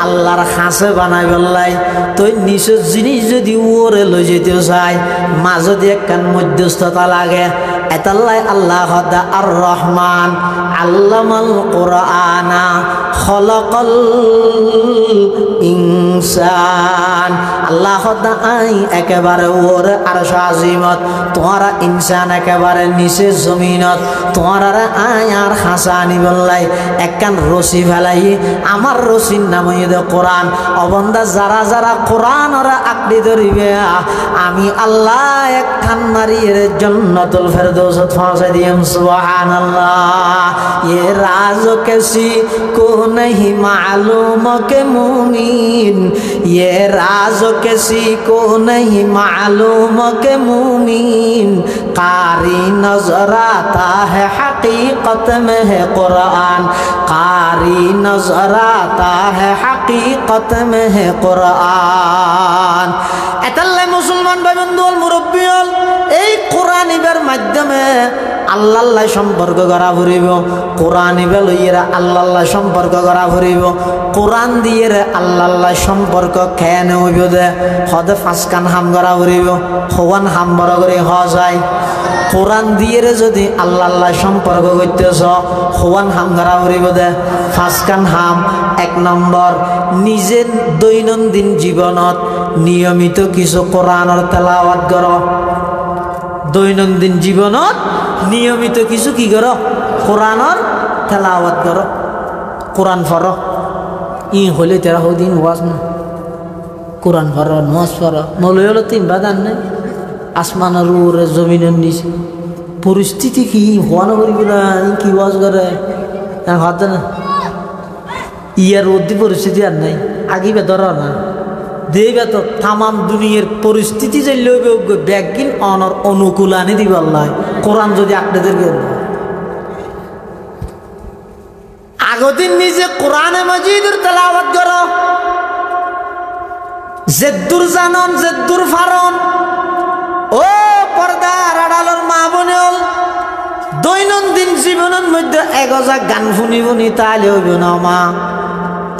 [SPEAKER 1] আল্লাহর খাসে বানাই বললাই, তো নিচের জিনিস যদি ওরে লই যেতে চাই মাঝে দিয়ে একখান মধ্যস্থতা লাগে। এতাল্লাই আল্লাহ হদা আর রহমান আল্লামাল কোরআনা খলাকাল ইনসান, আল্লাহ হদা আই একেবারে ওরে আর সাজিমত, তোমারা ইনসান একেবারে নিচে জমিনত, তোমারা আই আর খাসা আনি বললাই একখান রশি ফেলাই, আমার রশির নাম হইয়ে কোরআন। অবন্দা যারা যারা কোরআন ওরা আঁকড়ি ধরিবে আমি আল্লাহ একখান মারিয়ে জান্নাতুল ফেরদৌসত পৌঁছে দিম। সুবহানাল্লাহ। ये राज किसी को नहीं मालूम के मुमीन, ये राज किसी को नहीं मालूम के मुमीन, कारी नजर आता है हकीकत में है कुरान, कारी नजर आता है हकीकत में है कुरान। এতাল্লাই মুসলমান ভাই বন্ধু মুরব্বী হল এই কোরআন ইবার মাধ্যমে আল্লাহ সম্পর্ক করা ফুরিব, কোরআন ইবে লইয়েরা আল্লাহ সম্পর্ক করা ফুরিব, কোরআন দিয়ে আল্লাহ সম্পর্ক খেয়ে নেব দে হদে ফাঁসকান হাম করা ফুরিব, হওয়ান হাম বড় করে হওয়া যায়। কোরআন দিয়ে যদি আল্লাহ সম্পর্ক করতেছ হওয়ান হাম করা ফুরিব দে ফাঁসকান হাম। এক নম্বর নিজের দৈনন্দিন জীবনত নিয়মিত কিছু কোরআনের তেলাওয়াত করো, দৈনন্দিন জীবনত নিয়মিত কিছু কি করো কোরআনের তেলাওয়াত করো, কোরআন পড়ো। ই হলে তেরা দিন ওয়াজ না কোরআন পড়ো নামাজ পড়ো, মৌলই হলো তিন বাদান নেই আসমানের উপরে জমিনের নিচে। পরিস্থিতি কি হওয়া না করি কি ওয়াজ করে হাত না ইয়ার অতি পরিস্থিতি আর নাই আগিবে ধর না দেবে তো তামাম দুনিয়ার পরিস্থিতি যে লইবে ব্যাগিন অনর অনুকূল আনি দিব আল্লাহ কোরআন যদি আপনাদেরকে আগদিন নিজে কোরআনে মাজিদের তেলাওয়াত করো, জেদ্দুর জানন জেদ্দুর ফারন ও পর্দার আড়ালের মা বোনেল দৈনন্দিন জীবনের মধ্যে এগজা গান শুনি শুনি তাহলে হইব না মা,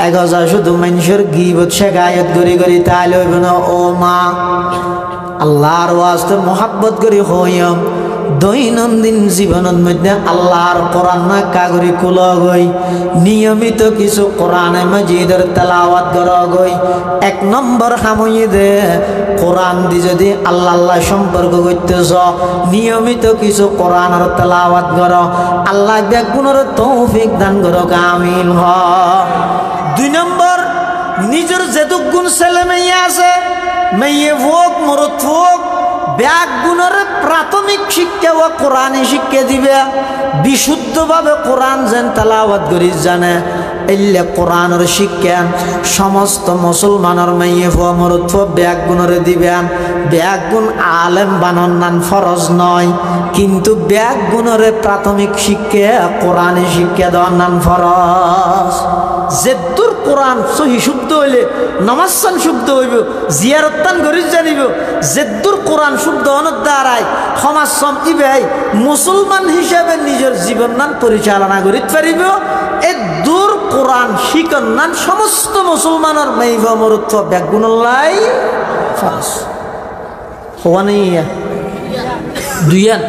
[SPEAKER 1] এগজা শুধু মানুষের গীবত শেখায়ত করি করি তাহলে হইব না ও মা। আল্লাহর ওয়াস্তে মোহাব্বত করি হইম দৈনন্দিন জীবনের মধ্যে আল্লাহর কোরআন না কাগরি কুলো গই নিয়মিত কিছু কোরআনে মাজিদের তেলাওয়াত করা গই। এক নম্বর হামই দে কোরআন দি যদি আল্লাহ সম্পর্ক করতেছ নিয়মিত কিছু কোরআনের তেলাওয়াত করো, আল্লাহ বেগুনের তৌফিক দান করো আমিন হ। দুই নম্বর নিজের যেটুক গুণ ছেলে মেয়ে আছে মেয়ে হোক মরদ হোক ব্যাগ গুণের প্রাথমিক শিক্ষা ও কোরআনে শিক্ষা দিবে, বিশুদ্ধভাবে কোরআন যেন তেলাওয়াত করি জানে। এলে কোরআনের শিক্ষা সমস্ত মুসলমানের মেয়ে হওয়া মরুত্ব ব্যাগ গুণরে দিবেন ব্যাগ গুণ আলেম বানান ফরজ নয় কিন্তু ব্যাগ গুণরে প্রাথমিক শিক্ষা কোরআনে শিক্ষা দেওয়ার নান ফরজ যেদুর কোরআন সহি শুদ্ধ হইলে নমাসান শুদ্ধ হইব জিয়ারতান গরিব জানিব যেদুর কোরআন শুদ্ধ হওয়ার দ্বারাই সমাজম ইবাই মুসলমান হিসাবে নিজের জীবন নান পরিচালনা করিতে পারিব এ দূর কোরআন শিকন নান সমস্ত মুসলমানের মেইব মরুত্ব ব্যাগুণলাই ফরজ হওয়া নেই দুইয়ান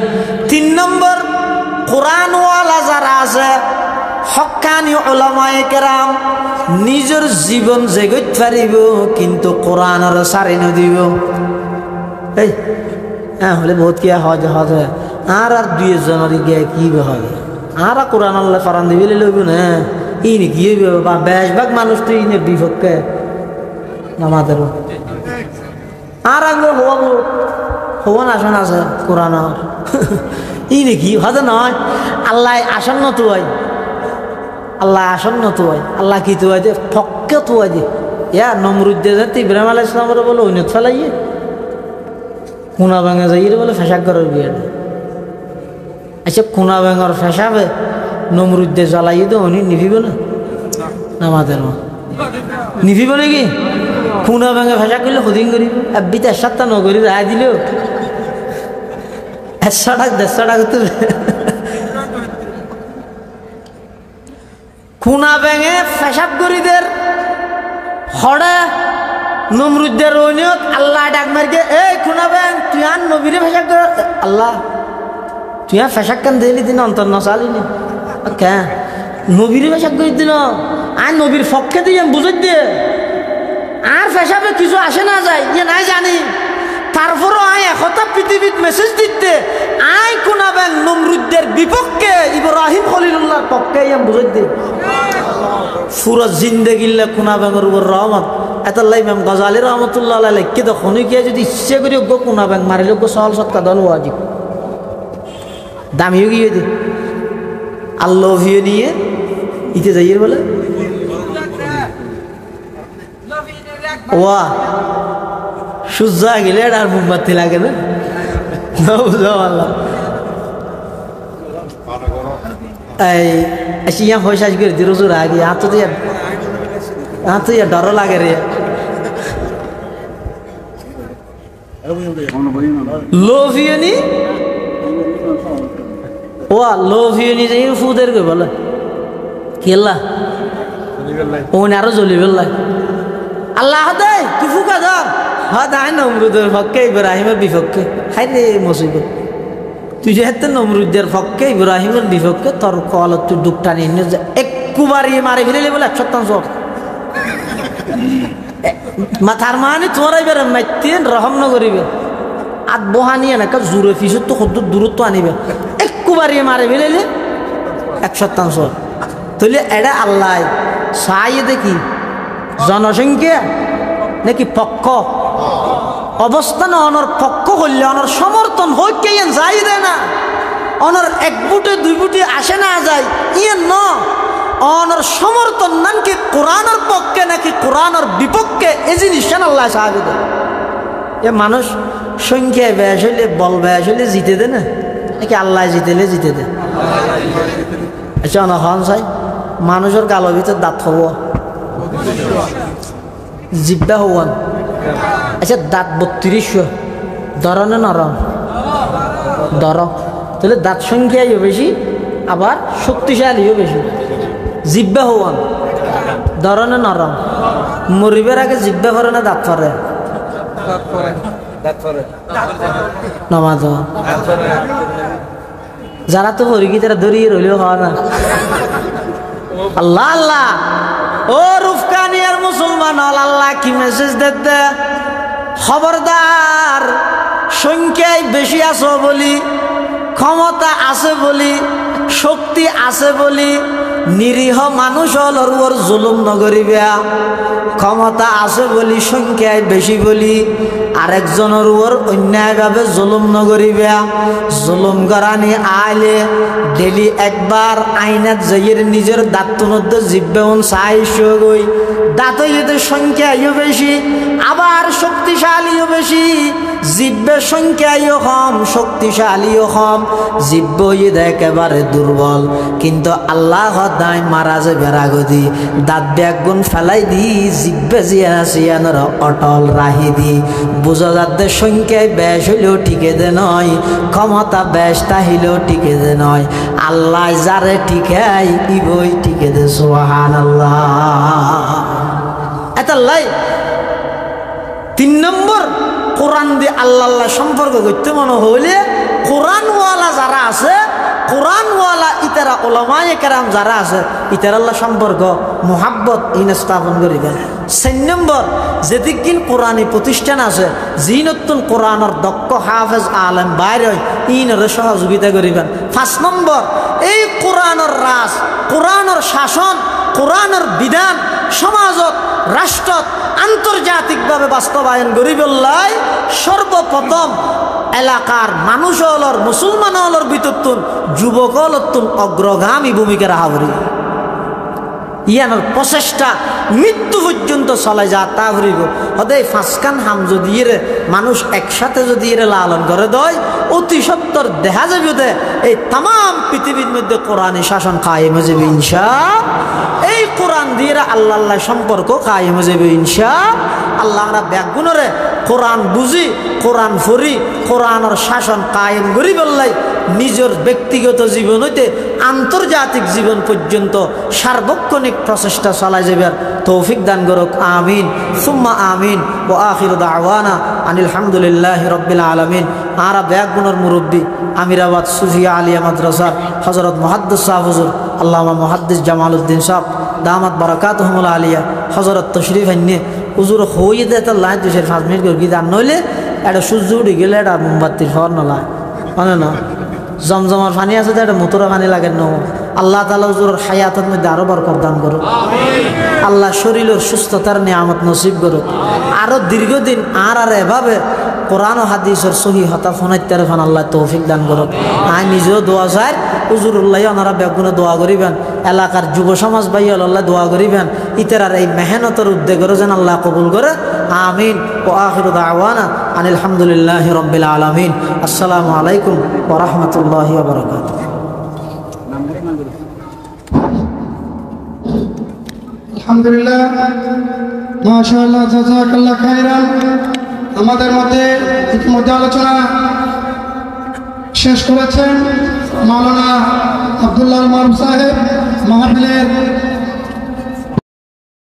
[SPEAKER 1] 3 নম্বর কোরআনওয়ালা যারা আছে হক্কানি উলামায়ে কেরাম নিজের জীবন জেগত পারিব কিন্তু কোরআনের সারি নদিব এই হ্যাঁ হলে বহুত কি হজ আর 2 জনের গিয়ে কি হবে আর কোরআন আল্লাহ ফারান দিবি লইব না ই নি কি হইব বা বেশভাগ মানুষ তো ইনে বিপক্ষে নামাজের আর আগে হওয়ান আসন আছে কোরআনের ই নি কি হজ নয় আল্লাহ আসন্ন তো হয় আল্লাহ আসন্ন তো হয় আল্লাহ কি তো হয় যে ফক্কে তো হয় যে ইয়া নমরুদ্দে যাতে ইব্রাহিম আলাইহিস সালামের বলে ঐনত ফেলাইয়ে কোনা ভাঙা যাই বলে ফেসাক করার বিয়ে আচ্ছা কোনা ভাঙার ফেসাবে নমরুদ্দে জ্বালাইয়ে তো উনি নিভিব না নামাজের নিভিব নাকি কোনা ভাঙা ফেসাক করলে হদিন করিব আবিতে 7টা নগরী রায় দিলেও 100 টাকা 150 টাকা তো খুনা ব্যাঙে ফেসাব গরিদের হড়ে নমরুদ্দের রনিয়ত আল্লাহ ডাক মারকে এই খুনা ব্যাং তুই আর নবীরে ফেসাব কর আল্লাহ তুই আর ফেসাব কেন দিলি দিন অন্তর নচালিনি কে নবীরে ফেসাব করে দিল আর নবীর পক্ষে দিয়ে বুঝাই দিয়ে আর ফেসাবে কিছু আসে না যায় ইয়ে নাই জানি তারপরও আয় একতা পৃথিবীত মেসেজ দিতে আয় কোনা ব্যাং নমরুদ্দের বিপক্ষে ইব্রাহিম খলিলুল্লাহর পক্ষে বুঝাই দিয়ে পুরো জিন্দেগিল্লা কোনা ব্যাঙের উপর রহমত এতাল্লা ইমাম গজালি রহমতুল্লাহ আলাইহি লিখে তো খনিকিয়া যদি ইচ্ছে করি গো কোনা ব্যাং মারিলে গো সহল সৎকা দল ওয়াজিব দামিও গিয়ে দি আল্লাহ ভিয়ে নিয়ে ইতে যাইয়ে বলে ওয়া সূর্য গেলে আর মোমবাতি লাগে না বুঝো আল্লাহ এই আসিয়া পয়সা করে দিল জোর আগে তো ডর লাগে রে লোভিয়নি ওয়া লোভিয়নি যে ফুদের কে বলে কেলা ওন আরো জ্বলি বেল্লাই আল্লাহ দে তুই ফুকা ধর হ্যাঁ নমরুদের পক্ষে ইব্রাহিমের বিপক্ষে হাই রে মুসিবত তুই যেহেতু নমরুদের পক্ষে ইব্রাহিমের বিপক্ষে তোর কলত তুই ডুবটা নিয়ে একবারই মারি ফেলে বলে 100 মাথার মানে তোমার এবার মাইতেন রহম ন করিবে আর বহানিয়ে না জোরে ফিসত তো কত দূরত্ব আনিবে একবারই মারি ফেলে 100 তাহলে এটা আল্লাহ চাই দেখি জনসংখ্যা নাকি পক্ষ অবস্থান অনর পক্ষ হইলে অনর সমর্থন হই কে যাই রে না অনর 1 বুটে 2 বুটে আসে না যায় ইয়ে ন অনর সমর্থন নাকি কোরআনের পক্ষে নাকি কোরআনের বিপক্ষে এই জিনিস আল্লাহ সাহায্য দেয় এ মানুষ সংখ্যায় ব্যাস হইলে বল ব্যাস হইলে জিতে দে না নাকি আল্লাহ জিতেলে জিতে দে আচ্ছা অনহন চাই মানুষের গালো ভিতর দাঁত হব জিব্বা হওয়ান আচ্ছা দাঁত 32 ধরনে নরম ধর তাহলে দাঁত সংখ্যাও বেশি আবার শক্তিশালীও বেশি জিব্বা হওয়ান ধরনে নরম মরিবের আগে জিব্বা করে না দাঁত করে নমাজ যারা তো হরিকি তারা ধরিয়ে রইলেও হওয়া না আল্লাহ আল্লাহ ও রুফকানিয়ার মুসলমান আল্লাহ কি মেসেজ দিতে খবরদার সংখ্যায় বেশি আছো বলি ক্ষমতা আছে বলি শক্তি আছে বলি নিরীহ মানুষ হলর ওর জুলুম নগরিবা ক্ষমতা আছে বলি সংখ্যায় বেশি বলি আরেকজনের ওর অন্যায়ভাবে জুলুম নগরিবা জুলুম করানি আইলে ডেলি একবার আইনাত যাইয়ের নিজের দাঁতনদ্দ জিব্বেউন চাইশ গই দাঁতইতে সংখ্যায়ও বেশি আবার শক্তিশালীও বেশি জিব্বের সংখ্যায়ও কম শক্তিশালীও কম জিব্ব ঈদ একেবারে দুর্বল কিন্তু আল্লাহ দায় মারা যে বেড়াগদি দাঁত ব্যাগুন ফেলাই দি জিব্বে জিয়া সিয়ানোর অটল রাহি দি বুঝা যাদের সংখ্যায় বেশ হইলেও টিকে দে নয় ক্ষমতা বেশ তাহিলেও টিকে দে নয় আল্লাহ যারে টিকাই ইবই টিকে দে সুবহানাল্লাহ এতাল্লাই 3 নম্বর কোরআন দিয়ে আল্লাহ সম্পর্ক করতে মনে হইলে কোরআনওয়ালা যারা আছে কোরআনওয়ালা ইতারা ওলামায়ে কেরাম যারা আছে ইতার আল্লাহ সম্পর্ক মোহাব্বত ইন স্থাপন করিবেন 4 নম্বর যেদিন কোরআনী প্রতিষ্ঠান আছে জিনতুল কোরআনের দক্ষ হাফেজ আলেম বাইরে ইনরে সহযোগিতা করিবেন 5 নম্বর এই কোরআনের রাজ কোরআনের শাসন কোরআনের বিধান সমাজত রাষ্ট্রত আন্তর্জাতিকভাবে বাস্তবায়ন করিবেলাই সর্বপ্রথম এলাকার মানুষ হলর মুসলমান হলর বিতত্তুন যুবক হলত্তুন অগ্রগামী ভূমিকা রাখা করি ইয়ানোর প্রচেষ্টা মৃত্যু পর্যন্ত চলে যা তা হরিব হদাই 5 কান হাম যদি এরে মানুষ একসাথে যদি এরে লালন করে দেয় অতি সত্তর দেখা যাবে এই তাম পৃথিবীর মধ্যে কোরআনী শাসন কায়েম হয়ে যাবে ইনশাআল্লাহ এই কোরআন দিয়ে আল্লাহ সম্পর্ক কায়েম হয়ে যাবে ইনশাআল্লাহ আমরা ব্যাগুণরে কোরআন বুঝি কোরআন ফরি কোরআনের শাসন কায়েম করি বললাই নিজের ব্যক্তিগত জীবন হইতে আন্তর্জাতিক জীবন পর্যন্ত সার্বক্ষণিক প্রচেষ্টা চালাই যাবার তৌফিক দান করুক আমিন সুম্মা আমিন ও আখিরু দাওয়ানা আনিল হামদুলিল্লাহি রাব্বিল আলামিন আরা ব্যাগুণর মুরব্বী আমিরাবাদ সুফিয়া আলিয়া মাদ্রাসার হযরত মুহাদ্দিস সাহেব হুজুর আল্লামা মুহাদ্দিস জামালউদ্দিন সাহেব দামাত বারাকাতুহুল আলিয়া হযরত তশরিফ আননে হুজুর হইয়ে দে তা লাইট দিছে 5 মিনিট করে গিয়ে নইলে এটা সূর্য উঠে গেলে এটা মোমবাতির ফর নলা মানে না জমজমার পানি আছে এটা মোতরা পানি লাগে ন আল্লাহ তাআলা হুজুরের হায়াতের মধ্যে আরো বরকত দান করুক আল্লাহ শরীরের সুস্থতার নিয়ামত নসিব করুক আরো দীর্ঘদিন আর এভাবে কোরআন ও হাদিসের সহি হতা ফোনাইতে ফান আল্লাহ তৌফিক দান করুক আই নিজেও দোয়া চাই হুজুরুল্লাহ ওনারা বেগুনে দোয়া করিবেন এলাকার যুব সমাজ ভাই আল্লাহ দোয়া করিবেন ইতারার এই মেহনতের উদ্যোগের যেন আল্লাহ কবুল করে আমিন ও আখিরু দাওয়ানা আনিল হামদুলিল্লাহি রাব্বিল আলামিন আসসালামু আলাইকুম ওয়া রাহমাতুল্লাহি ওয়া বারাকাতুহু
[SPEAKER 2] আলহামদুলিল্লাহ মাশাআল্লাহ জাযাকাল্লাহ খাইরান আমাদের মধ্যে ইতিমধ্যে আলোচনা শেষ করেছেন মাওলানা আব্দুল্লাহ মারুফ সাহেব মাহফিলের